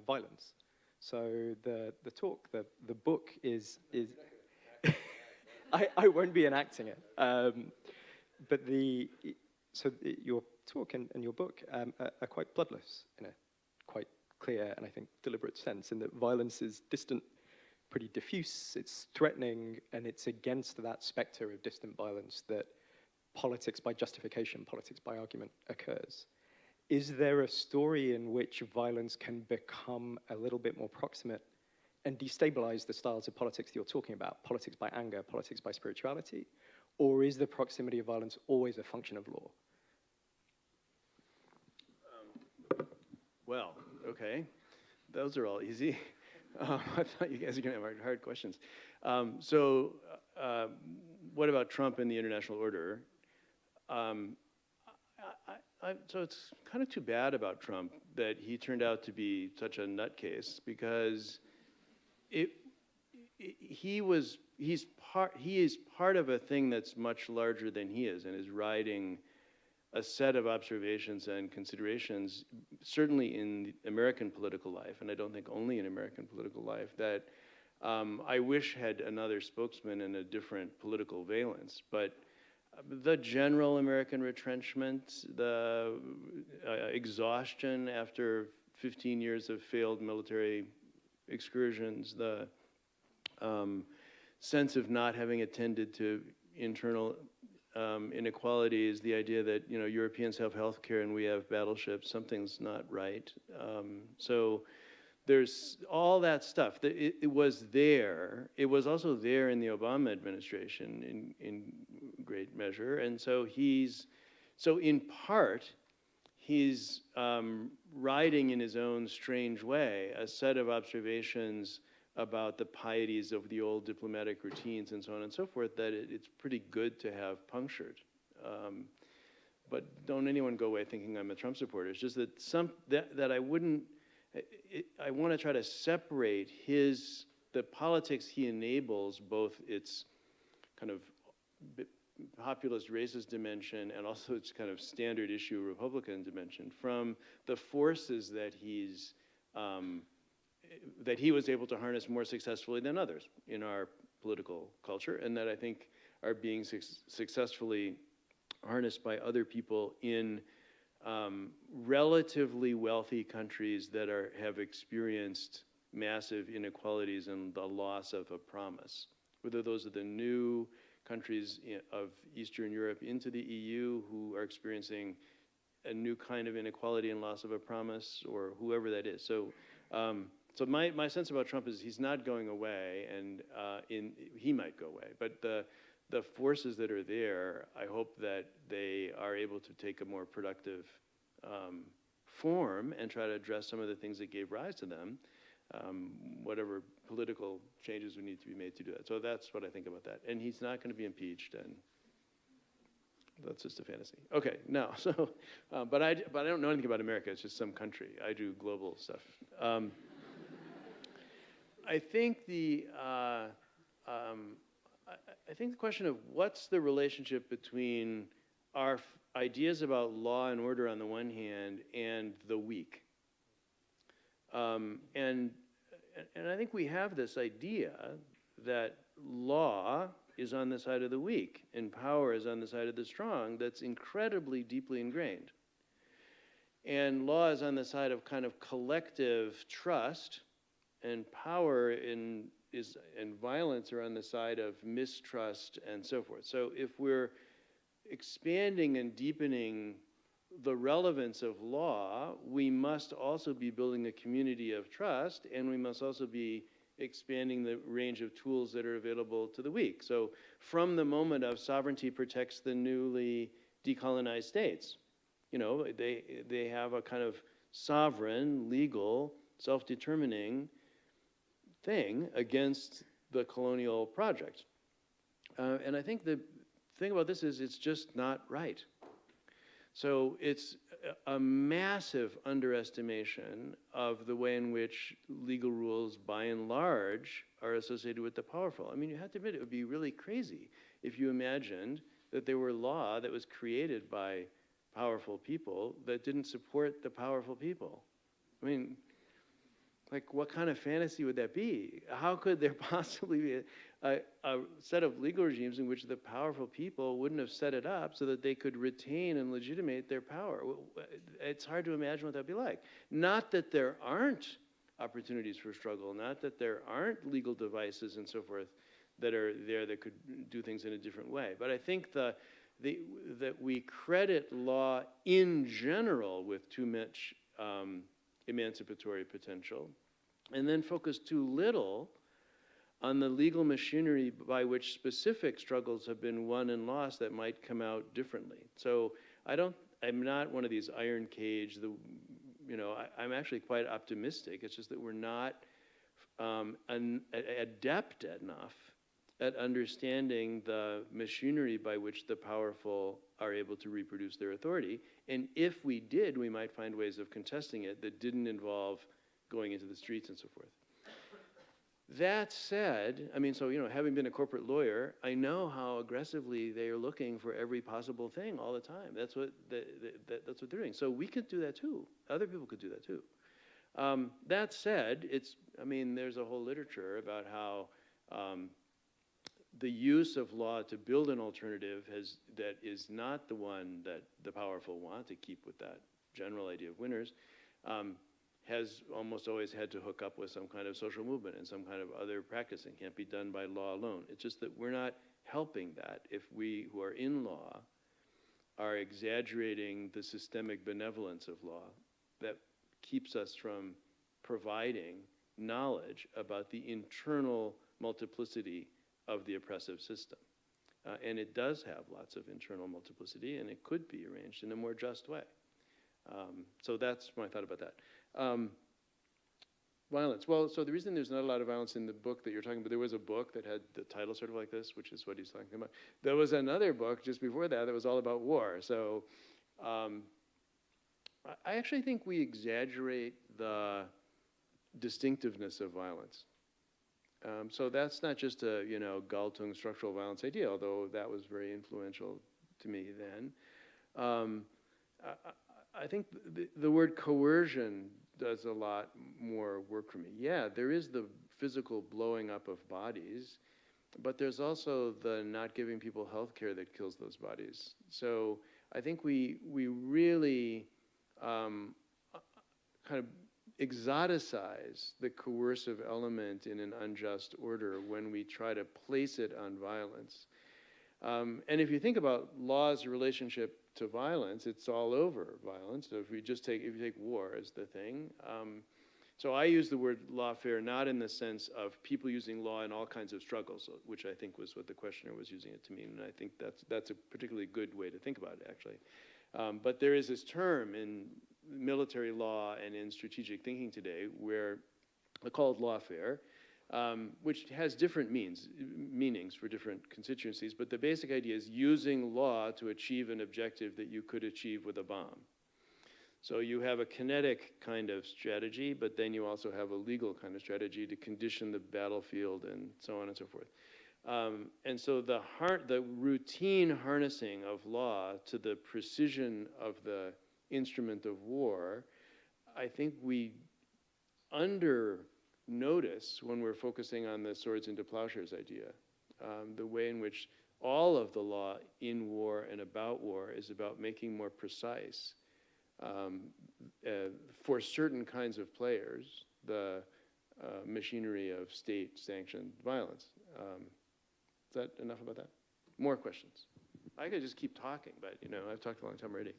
violence. So the talk, the book is I won't be enacting it, but your talk and your book are quite bloodless in a quite clear and I think deliberate sense, in that violence is distant, pretty diffuse, it's threatening, and it's against that specter of distant violence that politics by justification, politics by argument occurs. Is there a story in which violence can become a little bit more proximate and destabilize the styles of politics that you're talking about, politics by anger, politics by spirituality, or is the proximity of violence always a function of law? Well, okay, those are all easy. I thought you guys were going to have hard questions. What about Trump and the international order? So it's kind of too bad about Trump that he turned out to be such a nutcase, because he is part of a thing that's much larger than he is, and is riding a set of observations and considerations, certainly in American political life, and I don't think only in American political life, that I wish had another spokesman and a different political valence. But the general American retrenchment, the exhaustion after 15 years of failed military excursions, the sense of not having attended to internal inequalities, the idea that Europeans have health care and we have battleships, something's not right. So there's all that stuff. It was there. It was also there in the Obama administration in great measure. And so in part, he's riding in his own strange way a set of observations about the pieties of the old diplomatic routines and so on and so forth, that it's pretty good to have punctured. But don't anyone go away thinking I'm a Trump supporter. It's just that I wouldn't, I want to try to separate the politics he enables, both its kind of populist racist dimension and also its kind of standard issue Republican dimension, from the forces that he was able to harness more successfully than others in our political culture, and that I think are being successfully harnessed by other people in relatively wealthy countries that have experienced massive inequalities and the loss of a promise. Whether those are the new countries of Eastern Europe into the EU who are experiencing a new kind of inequality and loss of a promise, or whoever that is. So my sense about Trump is he's not going away, and he might go away, but the forces that are there, I hope that they are able to take a more productive form and try to address some of the things that gave rise to them, whatever political changes would need to be made to do that. So that's what I think about that. And he's not going to be impeached, and that's just a fantasy. Okay, now, so, but I don't know anything about America. It's just some country. I do global stuff. I think the question of what's the relationship between our ideas about law and order on the one hand and the weak. And I think we have this idea that law is on the side of the weak and power is on the side of the strong that's incredibly deeply ingrained. And law is on the side of kind of collective trust, and power and violence are on the side of mistrust and so forth. So if we're expanding and deepening the relevance of law, we must also be building a community of trust, and we must also be expanding the range of tools that are available to the weak. So from the moment of sovereignty protects the newly decolonized states, you know, they have a kind of sovereign, legal, self-determining thing against the colonial project. And I think the thing about this is it's just not right. So it's a massive underestimation of the way in which legal rules, by and large, are associated with the powerful. I mean, you have to admit, it would be really crazy if you imagined that there were law that was created by powerful people that didn't support the powerful people. I mean, like, what kind of fantasy would that be? How could there possibly be a set of legal regimes in which the powerful people wouldn't have set it up so that they could retain and legitimate their power? It's hard to imagine what that'd be like. Not that there aren't opportunities for struggle, not that there aren't legal devices and so forth that are there that could do things in a different way. But I think that we credit law in general with too much emancipatory potential, and then focus too little on the legal machinery by which specific struggles have been won and lost that might come out differently. So I'm not one of these iron cage, I'm actually quite optimistic. It's just that we're not adept enough at understanding the machinery by which the powerful are able to reproduce their authority. And if we did, we might find ways of contesting it that didn't involve going into the streets and so forth. That said, I mean, so, having been a corporate lawyer, I know how aggressively they are looking for every possible thing all the time. That's what that's what they're doing. So we could do that too. Other people could do that too. That said, there's a whole literature about how the use of law to build an alternative that is not the one that the powerful want to keep with that general idea of winners, has almost always had to hook up with some kind of social movement and some kind of other practice and can't be done by law alone. It's just that we're not helping that if we who are in law are exaggerating the systemic benevolence of law that keeps us from providing knowledge about the internal multiplicity of the oppressive system. And it does have lots of internal multiplicity, and it could be arranged in a more just way. So that's my thought about that. Violence. Well, so the reason there's not a lot of violence in the book that you're talking about, there was a book that had the title sort of like this, which is what he's talking about. There was another book just before that that was all about war. So I actually think we exaggerate the distinctiveness of violence. So that's not just a, Galtung structural violence idea, although that was very influential to me then. I think the word coercion does a lot more work for me. Yeah, there is the physical blowing up of bodies, but there's also the not giving people health care that kills those bodies. So I think we really kind of exoticize the coercive element in an unjust order when we try to place it on violence. And if you think about law's relationship to violence, it's all over violence. So if you take war as the thing. So I use the word lawfare not in the sense of people using law in all kinds of struggles, which I think was what the questioner was using it to mean. And I think that's a particularly good way to think about it, actually. But there is this term in military law and in strategic thinking today where called lawfare, which has different meanings for different constituencies, but the basic idea is using law to achieve an objective that you could achieve with a bomb. So you have a kinetic kind of strategy, but then you also have a legal kind of strategy to condition the battlefield and so on and so forth. And so the routine harnessing of law to the precision of the instrument of war, I think we notice when we're focusing on the swords into plowshares idea, the way in which all of the law in war and about war is about making more precise for certain kinds of players the machinery of state-sanctioned violence. Is that enough about that? More questions? I could just keep talking, but I've talked a long time already.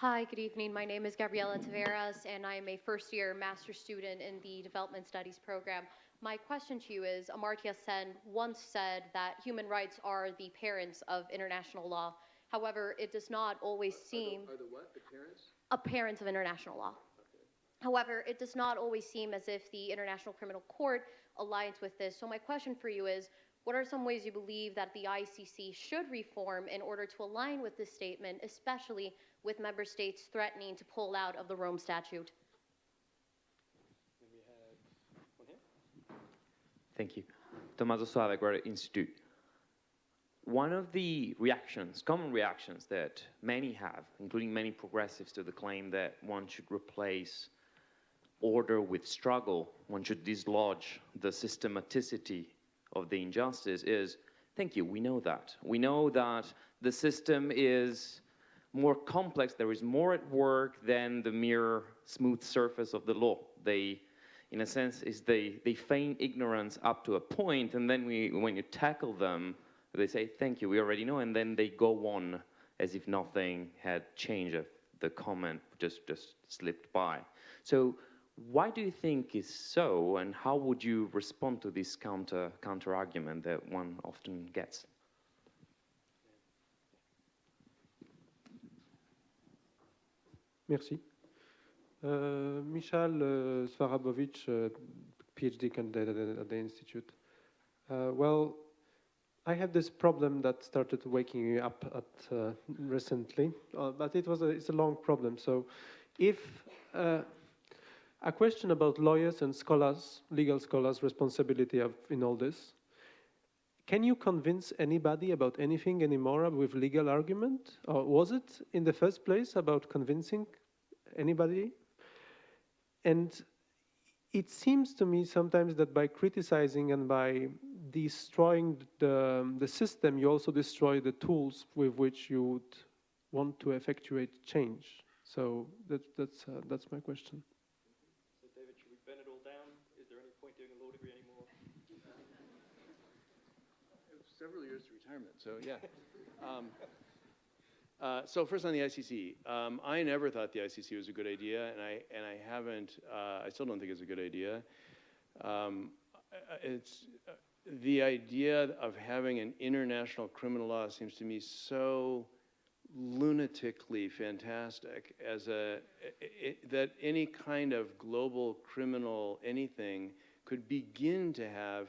Hi, good evening. My name is Gabriela Taveras, and I am a first-year master's student in the Development Studies program. My question to you is, Amartya Sen once said that human rights are the parents of international law. However, it does not always seem... Are the what? The parents? Parents of international law. However, it does not always seem as if the International Criminal Court aligns with this. So my question for you is, what are some ways you believe that the ICC should reform in order to align with this statement, especially with member states threatening to pull out of the Rome Statute? We have one here. Thank you. Tommaso Soave, Graduate Institute. One of the reactions, common reactions that many have, including many progressives, to the claim that one should replace order with struggle, one should dislodge the systematicity of the injustice is, thank you, we know that. We know that the system is more complex, there is more at work than the mere smooth surface of the law. They, in a sense, they feign ignorance up to a point, and then when you tackle them, they say, thank you, we already know, and then they go on as if nothing had changed, the comment just slipped by. So why do you think is so, and how would you respond to this counter argument that one often gets? Merci. Michal Svarabovic, PhD candidate at the Institute. Well, I had this problem that started waking me up at recently, but it's a long problem. So if a question about lawyers and scholars, legal scholars' responsibility in all this, can you convince anybody about anything anymore with legal argument? Or was it in the first place about convincing anybody? And it seems to me sometimes that by criticizing and by destroying the system, you also destroy the tools with which you would want to effectuate change. So that's my question. So David, should we bend it all down? Is there any point doing a law degree anymore? Several years to retirement, so yeah. So first on the ICC, I never thought the ICC was a good idea, and I haven't. I still don't think it's a good idea. It's the idea of having an international criminal law seems to me so lunatically fantastic as that any kind of global criminal anything could begin to have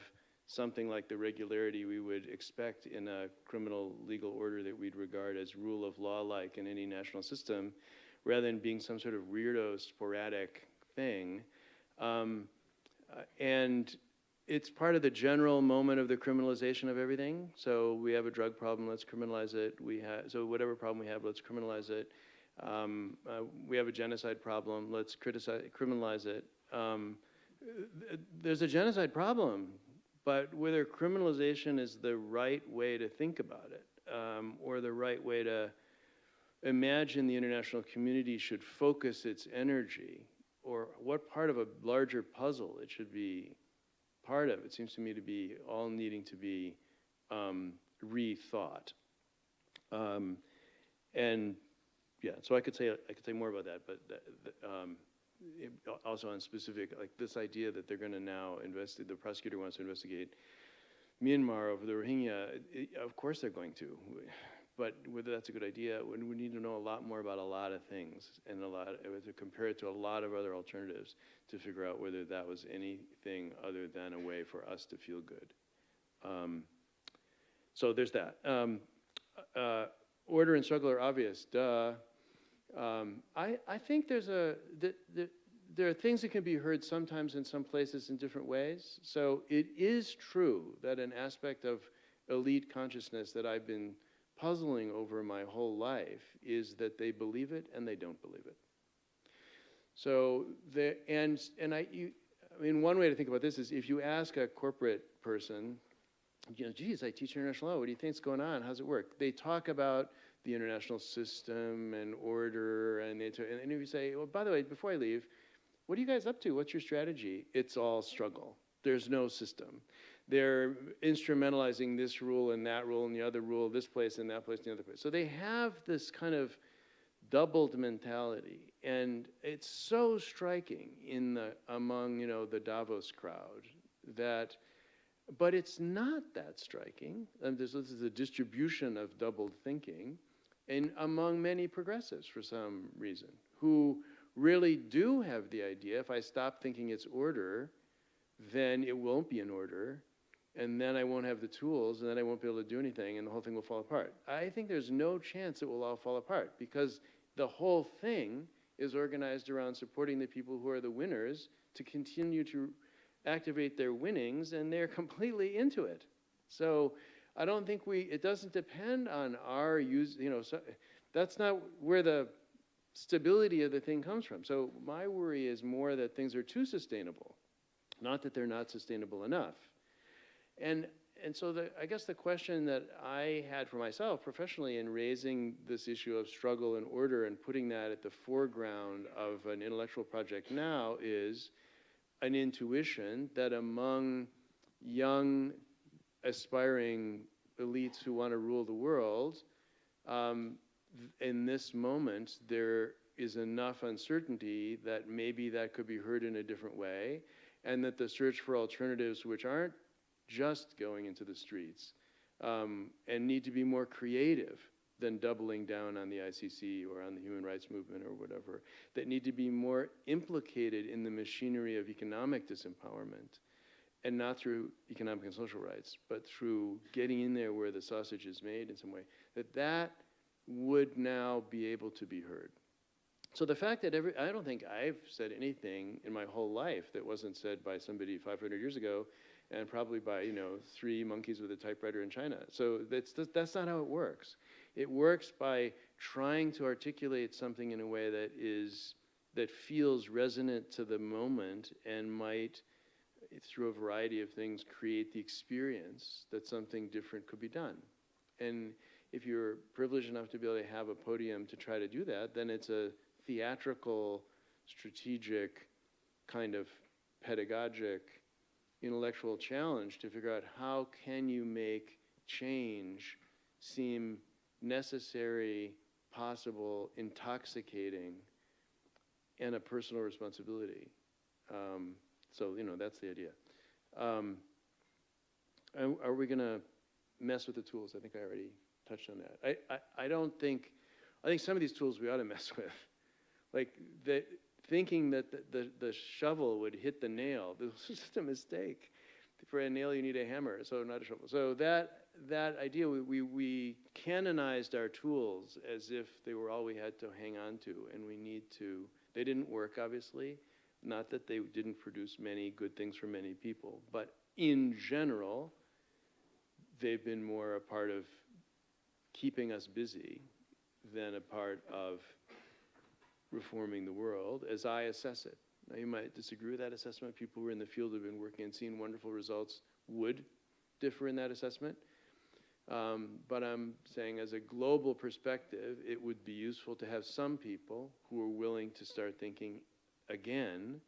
something like the regularity we would expect in a criminal legal order that we'd regard as rule of law-like in any national system, rather than being some sort of weirdo, sporadic thing. And it's part of the general moment of the criminalization of everything. So we have a drug problem, let's criminalize it. So whatever problem we have, let's criminalize it. We have a genocide problem, let's criminalize it. There's a genocide problem, but whether criminalization is the right way to think about it, or the right way to imagine the international community should focus its energy, or what part of a larger puzzle it should be part of, it seems to me to be all needing to be rethought. And yeah, so I could say more about that, but also on specific, like this idea that they're going to now investigate, the prosecutor wants to investigate Myanmar over the Rohingya. Of course they're going to, but whether that's a good idea, we need to know a lot more about a lot of things, and to compare it to a lot of other alternatives to figure out whether that was anything other than a way for us to feel good. So there's that. Order and struggle are obvious, duh. I think there are things that can be heard sometimes in some places in different ways. So it is true that an aspect of elite consciousness that I've been puzzling over my whole life is that they believe it and they don't believe it. So I mean, one way to think about this is if you ask a corporate person, geez, I teach international law, what do you think's going on? How's it work? They talk about the international system and order, and if you say, well, by the way, before I leave, what are you guys up to? What's your strategy? It's all struggle. There's no system. They're instrumentalizing this rule and that rule and the other rule, this place and that place and the other place. So they have this kind of doubled mentality. And it's so striking among the Davos crowd but it's not that striking. And this is a distribution of doubled thinking, and among many progressives for some reason, who really do have the idea, if I stop thinking it's order, then it won't be an order, and then I won't have the tools, and then I won't be able to do anything, and the whole thing will fall apart. I think there's no chance it will all fall apart, because the whole thing is organized around supporting the people who are the winners to continue to activate their winnings, and they're completely into it. So I don't think it doesn't depend on our use, so that's not where the stability of the thing comes from. So my worry is more that things are too sustainable, not that they're not sustainable enough. And so I guess the question that I had for myself professionally in raising this issue of struggle and order and putting that at the foreground of an intellectual project now is an intuition that among young aspiring elites who want to rule the world, in this moment, there is enough uncertainty that maybe that could be heard in a different way, and that the search for alternatives which aren't just going into the streets and need to be more creative than doubling down on the ICC or on the human rights movement or whatever, that need to be more implicated in the machinery of economic disempowerment, and not through economic and social rights, but through getting in there where the sausage is made in some way, that would now be able to be heard. So the fact that I don't think I've said anything in my whole life that wasn't said by somebody 500 years ago, and probably by 3 monkeys with a typewriter in China. So that's not how it works. It works by trying to articulate something in a way that feels resonant to the moment and might, through a variety of things, create the experience that something different could be done. And if you're privileged enough to be able to have a podium to try to do that, then it's a theatrical, strategic, kind of pedagogic, intellectual challenge to figure out how can you make change seem necessary, possible, intoxicating, and a personal responsibility. So, that's the idea. Are we going to mess with the tools? I think I already touched on that. I think some of these tools we ought to mess with. Like, thinking that the shovel would hit the nail, this is just a mistake. For a nail, you need a hammer, so not a shovel. So that idea, we canonized our tools as if they were all we had to hang on to, and they didn't work, obviously. Not that they didn't produce many good things for many people, but in general, they've been more a part of keeping us busy than a part of reforming the world, as I assess it. Now, you might disagree with that assessment. People who are in the field have been working and seen wonderful results would differ in that assessment. But I'm saying as a global perspective, it would be useful to have some people who are willing to start thinking again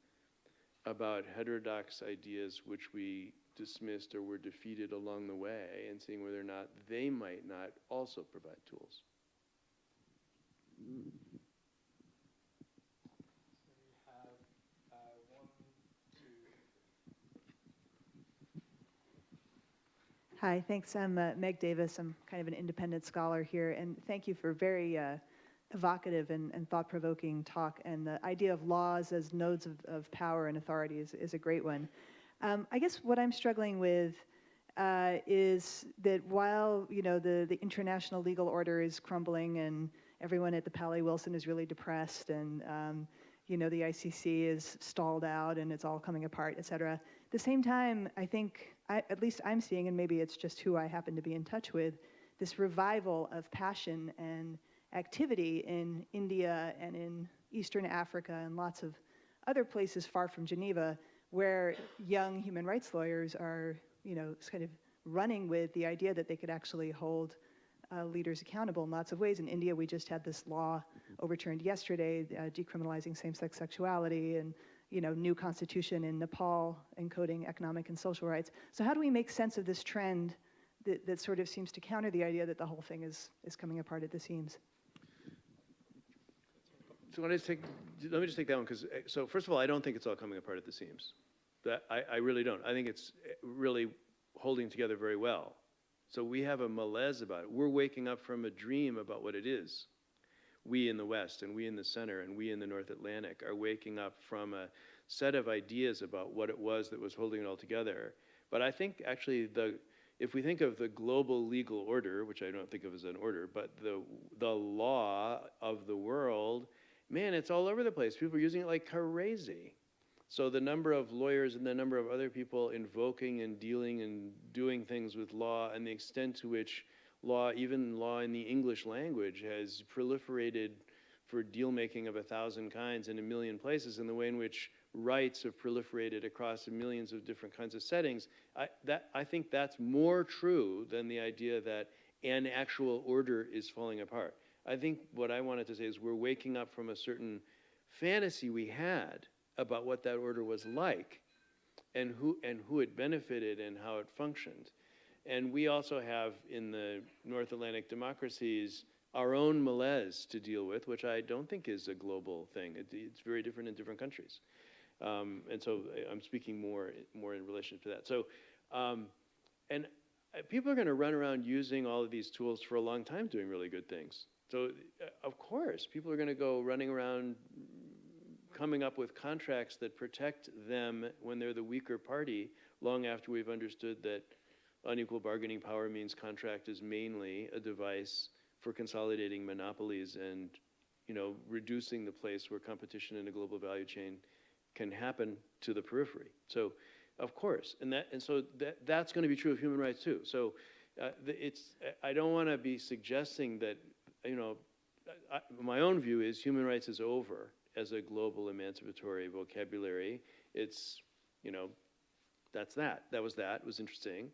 about heterodox ideas which we dismissed or were defeated along the way, and seeing whether or not they might not also provide tools. Hi, thanks. I'm Meg Davis. I'm kind of an independent scholar here, and thank you for very evocative and thought-provoking talk. And the idea of laws as nodes of power and authority is a great one. I guess what I'm struggling with is that while the international legal order is crumbling and everyone at the Palais Wilson is really depressed, and the ICC is stalled out and it's all coming apart, et cetera. At the same time, I think, at least I'm seeing, and maybe it's just who I happen to be in touch with, this revival of passion and activity in India and in Eastern Africa and lots of other places far from Geneva, where young human rights lawyers are, kind of running with the idea that they could actually hold leaders accountable in lots of ways. In India, we just had this law overturned yesterday, decriminalizing same-sex sexuality, and new constitution in Nepal encoding economic and social rights. So how do we make sense of this trend that sort of seems to counter the idea that the whole thing is coming apart at the seams? So let me just take that one, because, so first of all, I don't think it's all coming apart at the seams. I really don't. I think it's really holding together very well. So we have a malaise about it. We're waking up from a dream about what it is. We in the West and we in the center and we in the North Atlantic are waking up from a set of ideas about what it was that was holding it all together. But I think actually if we think of the global legal order, which I don't think of as an order, but the law of the world, man, it's all over the place. People are using it like crazy. So the number of lawyers and the number of other people invoking and dealing and doing things with law, and the extent to which law, even law in the English language, has proliferated for deal making of 1,000 kinds in a million places, and the way in which rights have proliferated across millions of different kinds of settings, I think that's more true than the idea that an actual order is falling apart. I think what I wanted to say is we're waking up from a certain fantasy we had about what that order was like and who it benefited and how it functioned. And we also have in the North Atlantic democracies our own malaise to deal with, which I don't think is a global thing. It's very different in different countries. And so I'm speaking more in relation to that. So, and people are going to run around using all of these tools for a long time doing really good things. So, of course, people are going to go running around coming up with contracts that protect them when they're the weaker party, long after we've understood that unequal bargaining power means contract is mainly a device for consolidating monopolies and, you know, reducing the place where competition in a global value chain can happen to the periphery. So, of course, and so that's going to be true of human rights too. So, I don't want to be suggesting that, you know, my own view is human rights is over as a global emancipatory vocabulary. It's, you know, that's that. That was that. It was interesting.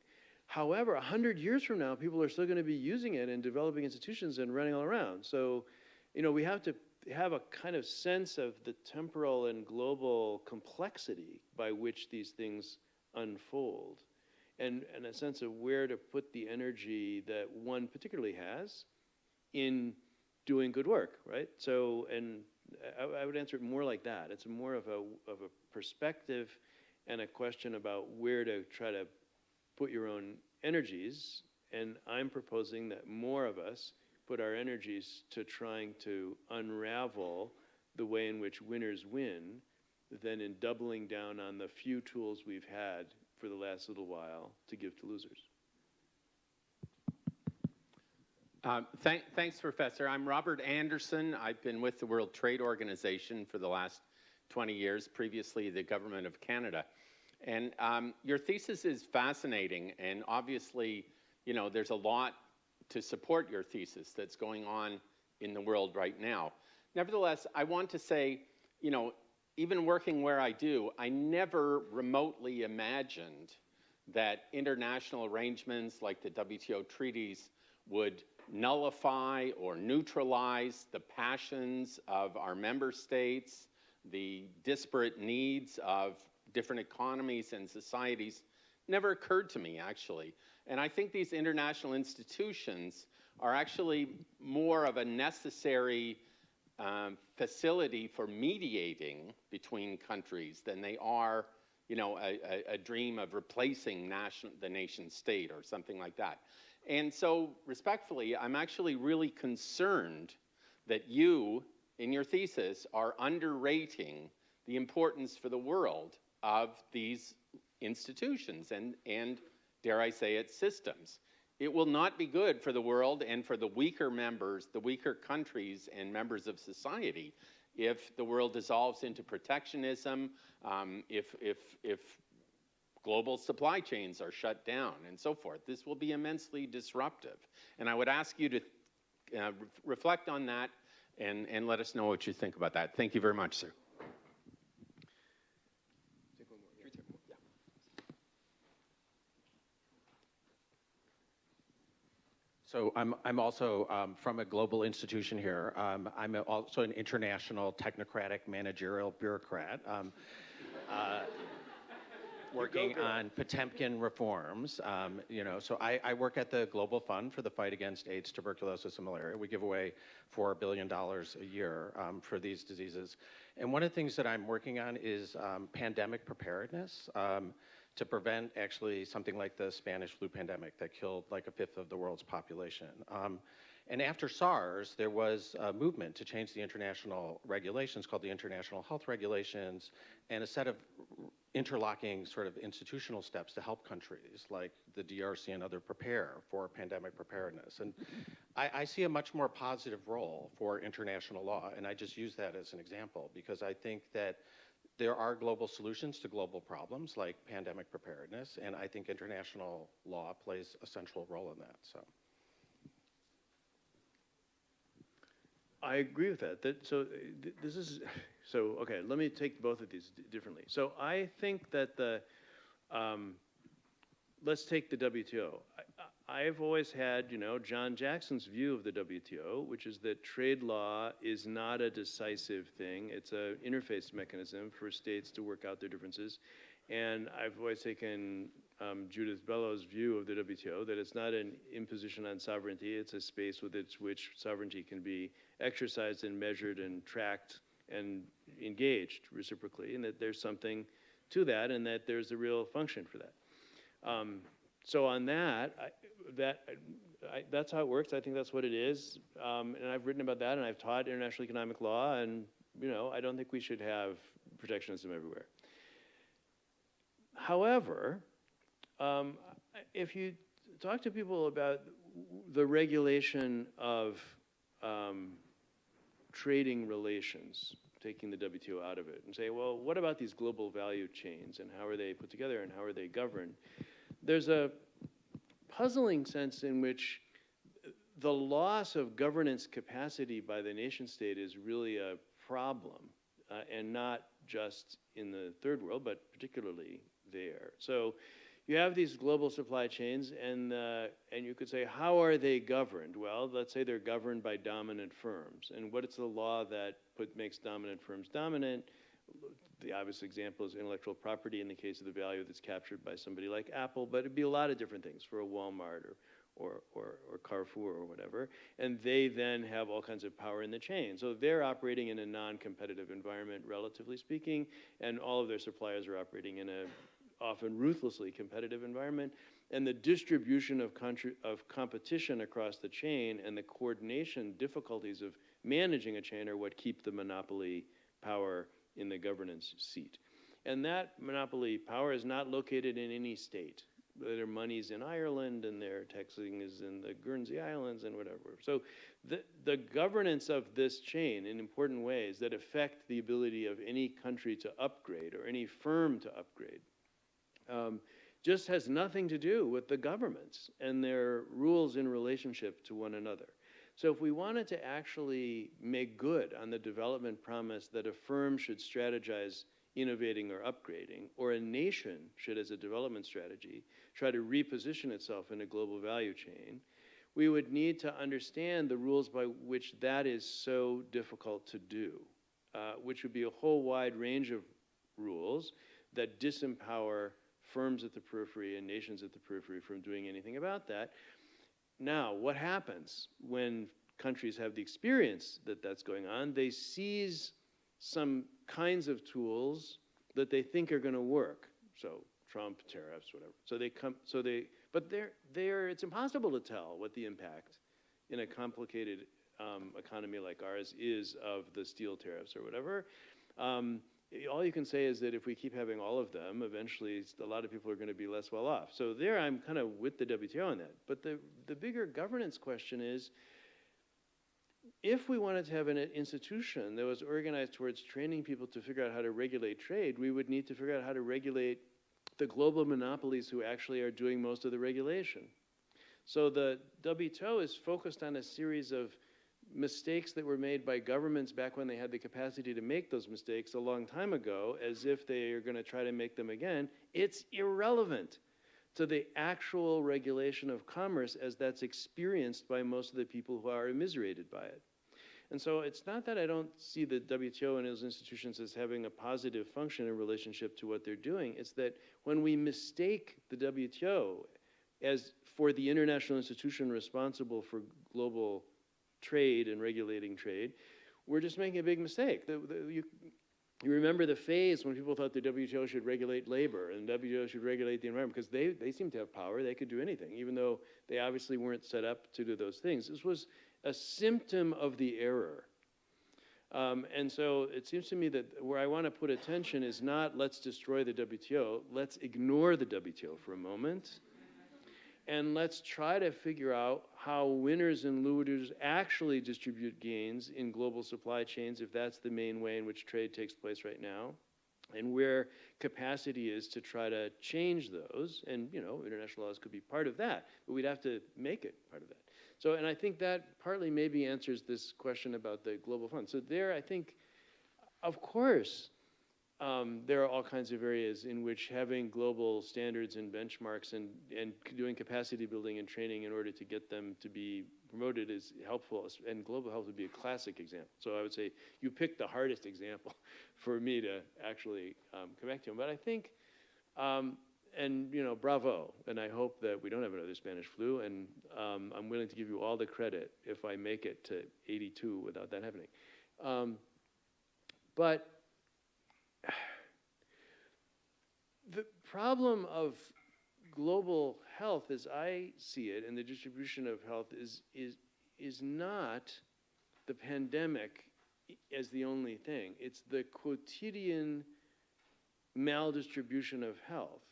However, 100 years from now, people are still going to be using it and developing institutions and running all around. So, you know, we have to have a kind of sense of the temporal and global complexity by which these things unfold, and a sense of where to put the energy that one particularly has in doing good work, right? So, and I would answer it more like that. It's more of a perspective and a question about where to try to put your own energies, and I'm proposing that more of us put our energies to trying to unravel the way in which winners win than in doubling down on the few tools we've had for the last little while to give to losers. Thanks, Professor. I'm Robert Anderson. I've been with the World Trade Organization for the last 20 years, previously the Government of Canada. And your thesis is fascinating, and obviously, you know, there's a lot to support your thesis that's going on in the world right now. Nevertheless, I want to say, you know, even working where I do, I never remotely imagined that international arrangements like the WTO treaties would nullify or neutralize the passions of our member states, the disparate needs of different economies and societies. Never occurred to me, actually. And I think these international institutions are actually more of a necessary facility for mediating between countries than they are, you know, a dream of replacing the nation state or something like that. And so, respectfully, I'm actually really concerned that you, in your thesis, are underrating the importance for the world of these institutions and dare I say it, systems. It will not be good for the world and for the weaker members, the weaker countries and members of society if the world dissolves into protectionism, if global supply chains are shut down and so forth. This will be immensely disruptive. And I would ask you to reflect on that and let us know what you think about that. Thank you very much, sir. So I'm also from a global institution here. I'm also an international technocratic managerial bureaucrat. working on Potemkin reforms. You know, so I work at the Global Fund for the fight against AIDS, tuberculosis, and malaria. We give away $4 billion a year for these diseases. And one of the things that I'm working on is pandemic preparedness to prevent actually something like the Spanish flu pandemic that killed like 1/5 of the world's population. And after SARS, there was a movement to change the international regulations called the International Health Regulations, and a set of interlocking sort of institutional steps to help countries like the DRC and other prepare for pandemic preparedness. And I see a much more positive role for international law, and I just use that as an example because I think that there are global solutions to global problems like pandemic preparedness, and I think international law plays a central role in that. So. I agree with that. Okay, let me take both of these differently. So I think that let's take the WTO. I've always had, you know, John Jackson's view of the WTO, which is that trade law is not a decisive thing. It's an interface mechanism for states to work out their differences. And I've always taken Judith Bellow's view of the WTO, that it's not an imposition on sovereignty, it's a space with which sovereignty can be exercised and measured and tracked and engaged reciprocally, and that there's something to that, and that there's a real function for that. So on that, that's how it works. I think that's what it is, and I've written about that, and I've taught international economic law, and you know, I don't think we should have protectionism everywhere. However, if you talk to people about the regulation of trading relations, taking the WTO out of it, and say, well, what about these global value chains, and how are they put together, and how are they governed? There's a puzzling sense in which the loss of governance capacity by the nation state is really a problem, and not just in the third world, but particularly there. So you have these global supply chains, and you could say, how are they governed? Well, let's say they're governed by dominant firms. And what is the law that makes dominant firms dominant? The obvious example is intellectual property in the case of the value that's captured by somebody like Apple, but it'd be a lot of different things for a Walmart or Carrefour or whatever. And they then have all kinds of power in the chain. So they're operating in a non-competitive environment, relatively speaking, and all of their suppliers are operating in a often ruthlessly competitive environment, and the distribution of competition across the chain and the coordination difficulties of managing a chain are what keep the monopoly power in the governance seat. And that monopoly power is not located in any state. Their money's in Ireland, and their taxing is in the Guernsey Islands and whatever. So the governance of this chain in important ways that affect the ability of any country to upgrade or any firm to upgrade just has nothing to do with the governments and their rules in relationship to one another. So if we wanted to actually make good on the development promise that a firm should strategize innovating or upgrading, or a nation should, as a development strategy, try to reposition itself in a global value chain, we would need to understand the rules by which that is so difficult to do, which would be a whole wide range of rules that disempower firms at the periphery and nations at the periphery from doing anything about that. Now, what happens when countries have the experience that that's going on? They seize some kinds of tools that they think are going to work. So Trump, tariffs, whatever. But it's impossible to tell what the impact in a complicated economy like ours is of the steel tariffs or whatever. All you can say is that if we keep having all of them, eventually a lot of people are going to be less well off. So there I'm kind of with the WTO on that. But the bigger governance question is, if we wanted to have an institution that was organized towards training people to figure out how to regulate trade, we would need to figure out how to regulate the global monopolies who actually are doing most of the regulation. So the WTO is focused on a series of mistakes that were made by governments back when they had the capacity to make those mistakes a long time ago, as if they are going to try to make them again. It's irrelevant to the actual regulation of commerce as that's experienced by most of the people who are immiserated by it. And so it's not that I don't see the WTO and those institutions as having a positive function in relationship to what they're doing. It's that when we mistake the WTO as for the international institution responsible for global trade and regulating trade, we're just making a big mistake. You remember the phase when people thought the WTO should regulate labor and the WTO should regulate the environment because they seemed to have power. They could do anything, even though they obviously weren't set up to do those things. This was a symptom of the error. And so it seems to me that where I want to put attention is not let's destroy the WTO, let's ignore the WTO for a moment. And let's try to figure out how winners and losers actually distribute gains in global supply chains, if that's the main way in which trade takes place right now, and where capacity is to try to change those. And, you know, international laws could be part of that, but we'd have to make it part of that. So, and I think that partly maybe answers this question about the global fund. So there, I think, of course, there are all kinds of areas in which having global standards and benchmarks and doing capacity building and training in order to get them to be promoted is helpful, and global health would be a classic example. So I would say you picked the hardest example for me to actually come back to. But I think, and you know, bravo, and I hope that we don't have another Spanish flu, and I'm willing to give you all the credit if I make it to 82 without that happening. But the problem of global health, as I see it, and the distribution of health is not the pandemic as the only thing. It's the quotidian maldistribution of health,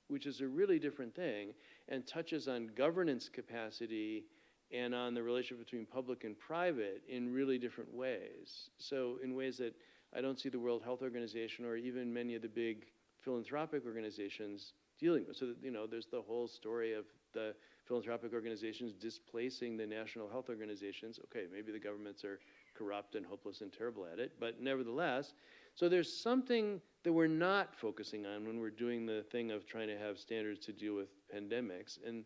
which is a really different thing and touches on governance capacity and on the relationship between public and private in really different ways. So in ways that I don't see the World Health Organization or even many of the big philanthropic organizations dealing with. So, you know, there's the whole story of the philanthropic organizations displacing the national health organizations. Okay, maybe the governments are corrupt and hopeless and terrible at it, but nevertheless, so there's something that we're not focusing on when we're doing the thing of trying to have standards to deal with pandemics, and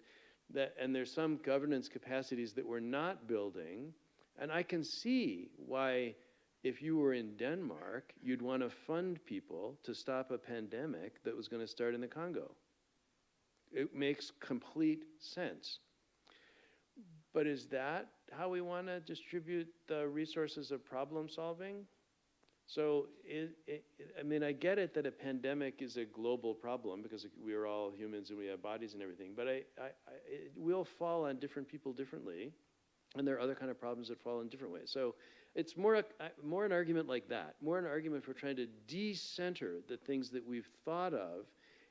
there's some governance capacities that we're not building, and I can see why if you were in Denmark, you'd want to fund people to stop a pandemic that was going to start in the Congo. It makes complete sense. But is that how we want to distribute the resources of problem solving? So, I mean, I get it that a pandemic is a global problem because we are all humans and we have bodies and everything, but it will fall on different people differently, and there are other kind of problems that fall in different ways. So it's more an argument like that, more an argument for trying to decenter the things that we've thought of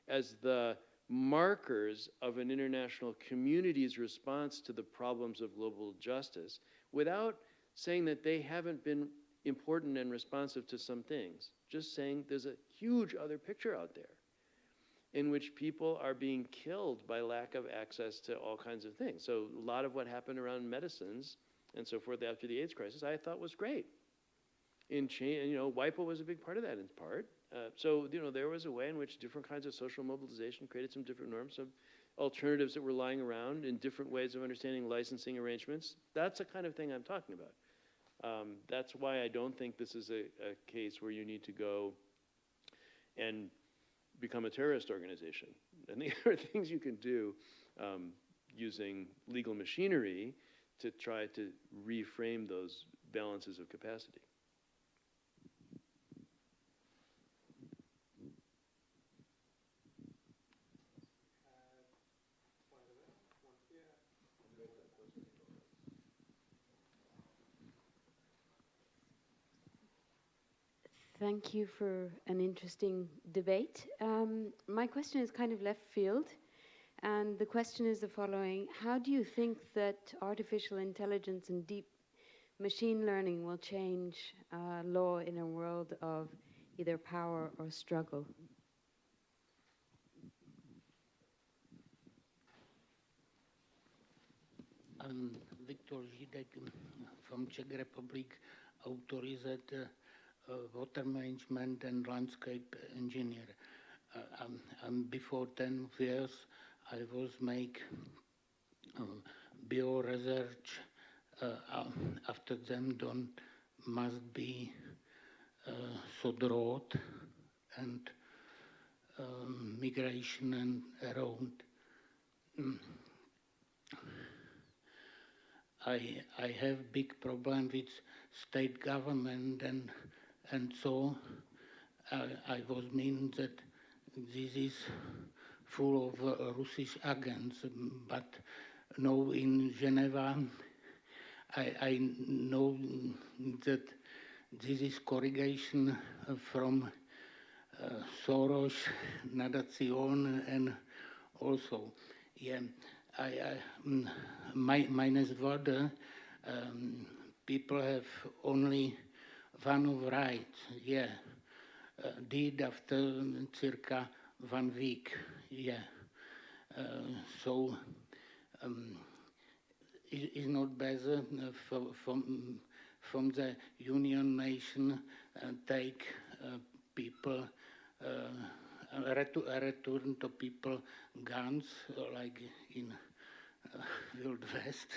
as the markers of an international community's response to the problems of global justice without saying that they haven't been important and responsive to some things. Just saying there's a huge other picture out there in which people are being killed by lack of access to all kinds of things. So a lot of what happened around medicines and so forth after the AIDS crisis, I thought was great. WIPO was a big part of that in part. So, you know, there was a way in which different kinds of social mobilization created some different norms, some alternatives that were lying around in different ways of understanding licensing arrangements. That's the kind of thing I'm talking about. That's why I don't think this is a case where you need to go and become a terrorist organization. I think there are things you can do using legal machinery to try to reframe those balances of capacity. Thank you for an interesting debate. My question is kind of left field, and the question is the following. How do you think that artificial intelligence and deep machine learning will change law in a world of either power or struggle? I'm Viktor Zidek from Czech Republic, authorized water management and landscape engineer. Before 10 years, I was make bio research after them must be Sodrot and migration and around. I have big problem with state government and so I was mean that this is full of Russian agents, but now in Geneva I know that this is corrugation from Soros, Nadacion, and also, yeah, minus Worte, people have only one of rights, yeah, did after circa 1 week, yeah. So it's not better from the Union nation take people return to people guns like in Wild West.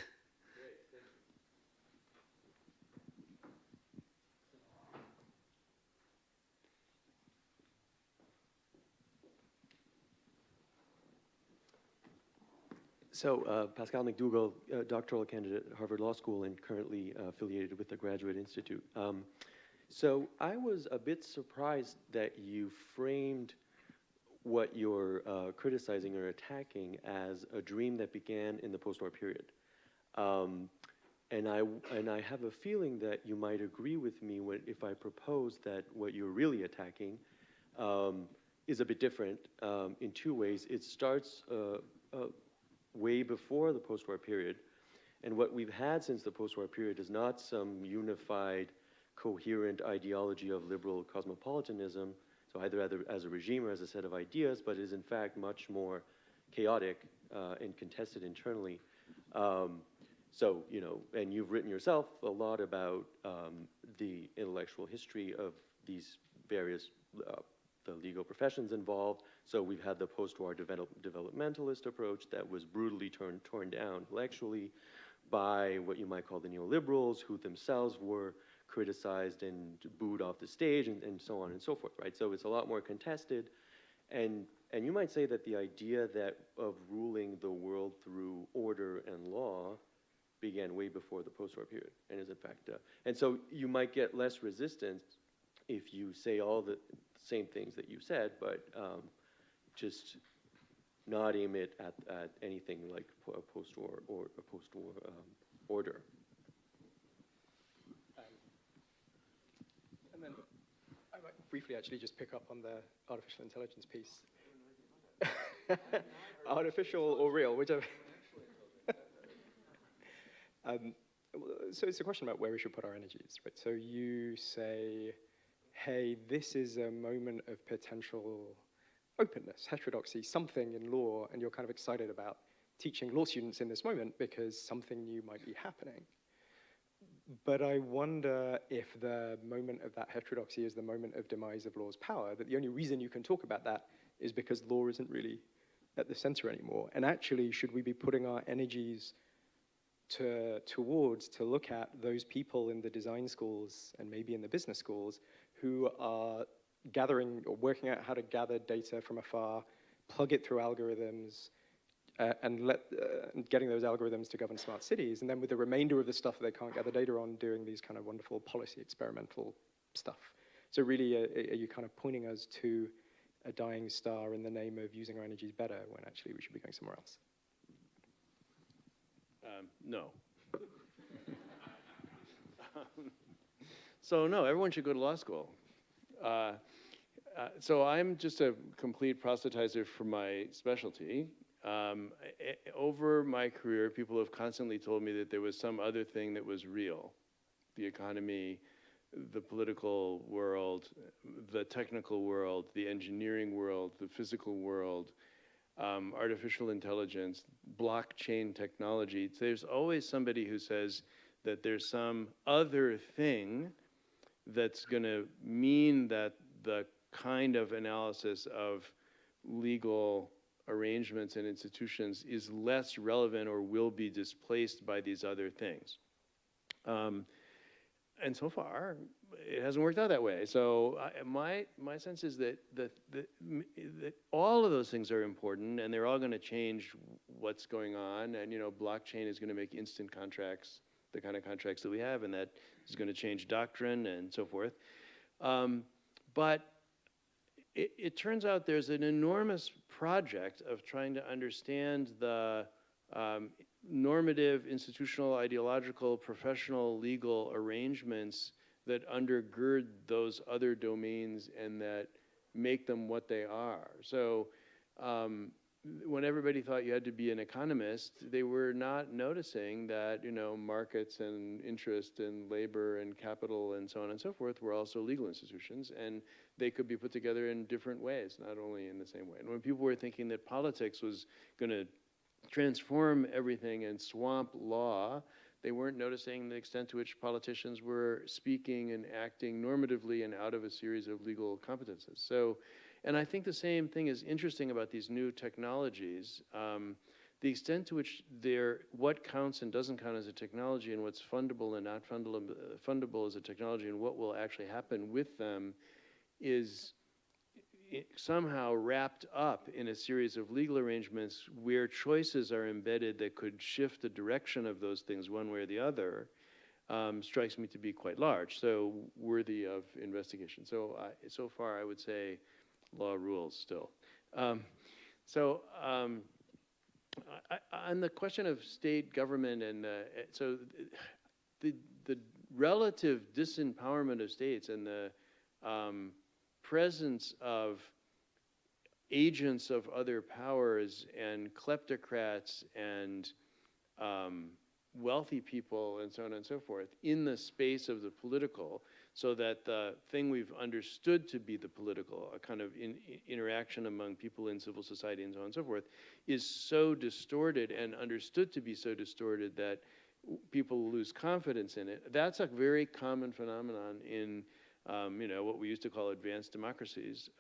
So, Pascal McDougall, doctoral candidate at Harvard Law School and currently affiliated with the Graduate Institute. So I was a bit surprised that you framed what you're criticizing or attacking as a dream that began in the post-war period. And I have a feeling that you might agree with me if I propose that what you're really attacking is a bit different in two ways. It starts way before the post-war period, and what we've had since the post-war period is not some unified, coherent ideology of liberal cosmopolitanism, so either as a regime or as a set of ideas, but is in fact much more chaotic and contested internally. So, you know, and you've written yourself a lot about the intellectual history of these various the legal professions involved. So we've had the post-war developmentalist approach that was brutally torn down intellectually by what you might call the neoliberals, who themselves were criticized and booed off the stage, and so on and so forth, right? So it's a lot more contested, and you might say that the idea of ruling the world through order and law began way before the post-war period, and is in fact, and so you might get less resistance if you say all the same things that you said, but just not aim it at anything like a post-war or a post-war order. And then I might briefly actually just pick up on the artificial intelligence piece. Artificial or real, whichever. So it's a question about where we should put our energies, right? So you say, hey, this is a moment of potential openness, heterodoxy, something in law, and you're kind of excited about teaching law students in this moment because something new might be happening. But I wonder if the moment of that heterodoxy is the moment of demise of law's power, that the only reason you can talk about that is because law isn't really at the center anymore. And actually, should we be putting our energies to look at those people in the design schools and maybe in the business schools who are gathering or working out how to gather data from afar, plug it through algorithms, and getting those algorithms to govern smart cities, and then with the remainder of the stuff that they can't gather data on, doing these kind of wonderful policy experimental stuff. So really, are you kind of pointing us to a dying star in the name of using our energies better when actually we should be going somewhere else? No. So no, everyone should go to law school. So I'm just a complete proselytizer for my specialty. Over my career, people have constantly told me that there was some other thing that was real. The economy, the political world, the technical world, the engineering world, the physical world, artificial intelligence, blockchain technology. There's always somebody who says that there's some other thing that's going to mean that the kind of analysis of legal arrangements and institutions is less relevant or will be displaced by these other things. And so far, it hasn't worked out that way. So my sense is that all of those things are important, and they're all going to change what's going on. And blockchain is going to make instant contracts the kind of contracts that we have, and that is going to change doctrine and so forth. But it turns out there's an enormous project of trying to understand the normative, institutional, ideological, professional, legal arrangements that undergird those other domains and that make them what they are. So when everybody thought you had to be an economist, they were not noticing that, markets and interest and labor and capital and so on and so forth were also legal institutions, and they could be put together in different ways, not only in the same way. And when people were thinking that politics was going to transform everything and swamp law, they weren't noticing the extent to which politicians were speaking and acting normatively and out of a series of legal competences. So, and I think the same thing is interesting about these new technologies. The extent to which what counts and doesn't count as a technology, and what's fundable and not fundable as a technology, and what will actually happen with them is somehow wrapped up in a series of legal arrangements where choices are embedded that could shift the direction of those things one way or the other, strikes me to be quite large, so worthy of investigation. So so far I would say law rules still. On the question of state government and so the relative disempowerment of states and the presence of agents of other powers and kleptocrats and wealthy people and so on and so forth in the space of the political, so that the thing we've understood to be the political, a kind of interaction among people in civil society and so on and so forth, is so distorted and understood to be so distorted that people lose confidence in it. That's a very common phenomenon in what we used to call advanced democracies.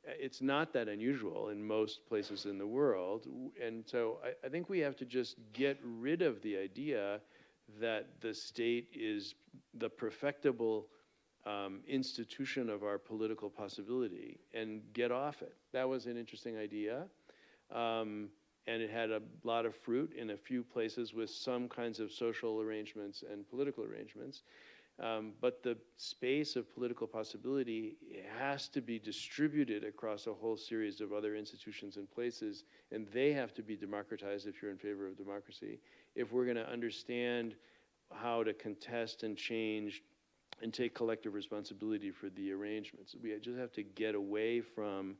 It's not that unusual in most places in the world. And so I think we have to just get rid of the idea that the state is the perfectible institution of our political possibility and get off it. That was an interesting idea. And it had a lot of fruit in a few places with some kinds of social arrangements and political arrangements. But the space of political possibility has to be distributed across a whole series of other institutions and places, and they have to be democratized if you're in favor of democracy. If we're going to understand how to contest and change and take collective responsibility for the arrangements, we just have to get away from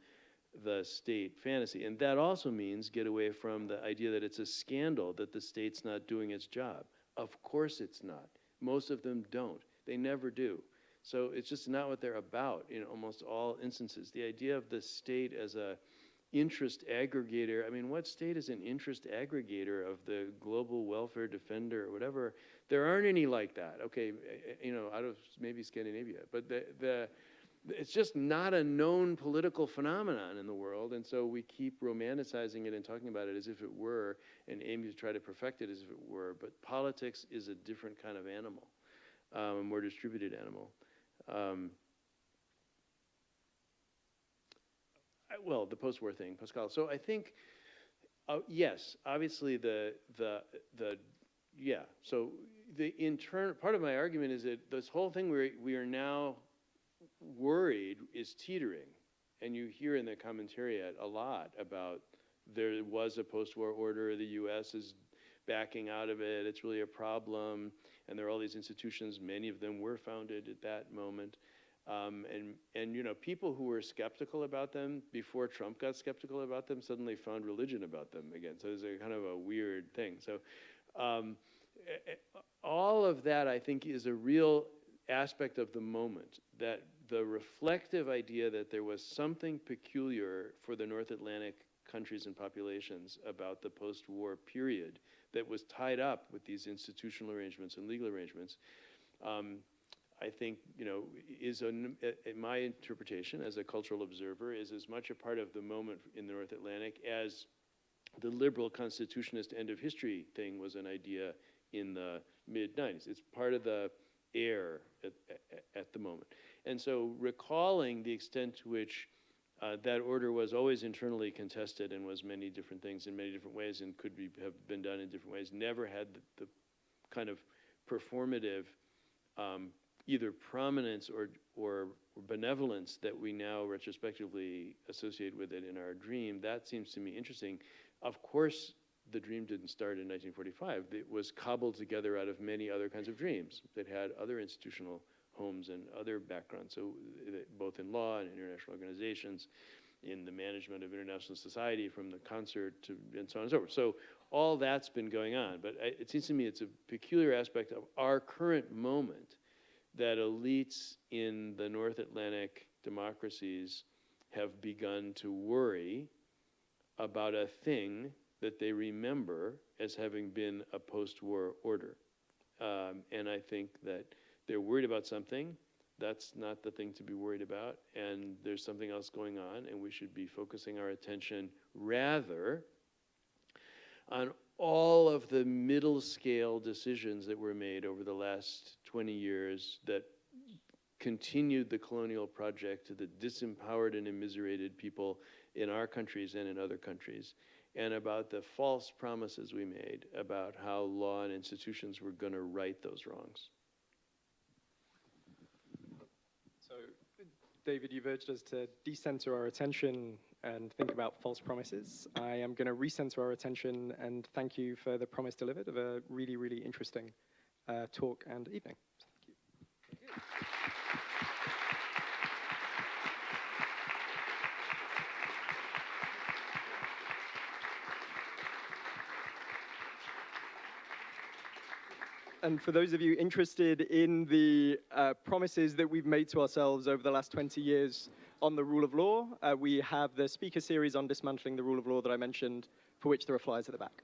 the state fantasy. And that also means get away from the idea that it's a scandal that the state's not doing its job. Of course it's not. Most of them don't. They never do. So it's just not what they're about in almost all instances. The idea of the state as a interest aggregator, I mean, what state is an interest aggregator of the global welfare defender or whatever? There aren't any like that. Okay, out of maybe Scandinavia, but it's just not a known political phenomenon in the world, and so we keep romanticizing it and talking about it as if it were, and aiming to try to perfect it as if it were. But politics is a different kind of animal, a more distributed animal. Well, the post-war thing, Pascal. So I think, yes, obviously yeah. So the part of my argument is that this whole thing we are now worried is teetering, and you hear in the commentariat a lot about there was a post-war order, the U.S. is backing out of it, it's really a problem, and there are all these institutions, many of them were founded at that moment, and people who were skeptical about them before Trump got skeptical about them suddenly found religion about them again. So it's a kind of a weird thing. So all of that, I think, is a real aspect of the moment, that the reflective idea that there was something peculiar for the North Atlantic countries and populations about the post-war period that was tied up with these institutional arrangements and legal arrangements, I think, is in my interpretation as a cultural observer, is as much a part of the moment in the North Atlantic as the liberal constitutionist end of history thing was an idea in the mid-90s. It's part of the air at the moment. And so recalling the extent to which that order was always internally contested and was many different things in many different ways and could have been done in different ways, never had the kind of performative either prominence or benevolence that we now retrospectively associate with it in our dream. That seems to me interesting. Of course, the dream didn't start in 1945. It was cobbled together out of many other kinds of dreams that had other institutional homes and other backgrounds, so both in law and international organizations, in the management of international society, from the concert to, and so on and so forth. So all that's been going on, but it seems to me it's a peculiar aspect of our current moment that elites in the North Atlantic democracies have begun to worry about a thing that they remember as having been a post-war order. And I think that they're worried about something. That's not the thing to be worried about, and there's something else going on, and we should be focusing our attention rather on all of the middle scale decisions that were made over the last 20 years that continued the colonial project to the disempowered and immiserated people in our countries and in other countries, and about the false promises we made about how law and institutions were going to right those wrongs. So, David, you've urged us to decenter our attention and think about false promises. I am going to recenter our attention and thank you for the promise delivered of a really, really interesting talk and evening. So thank you. Thank you. And for those of you interested in the promises that we've made to ourselves over the last 20 years on the rule of law, we have the speaker series on dismantling the rule of law that I mentioned, for which there are flyers at the back.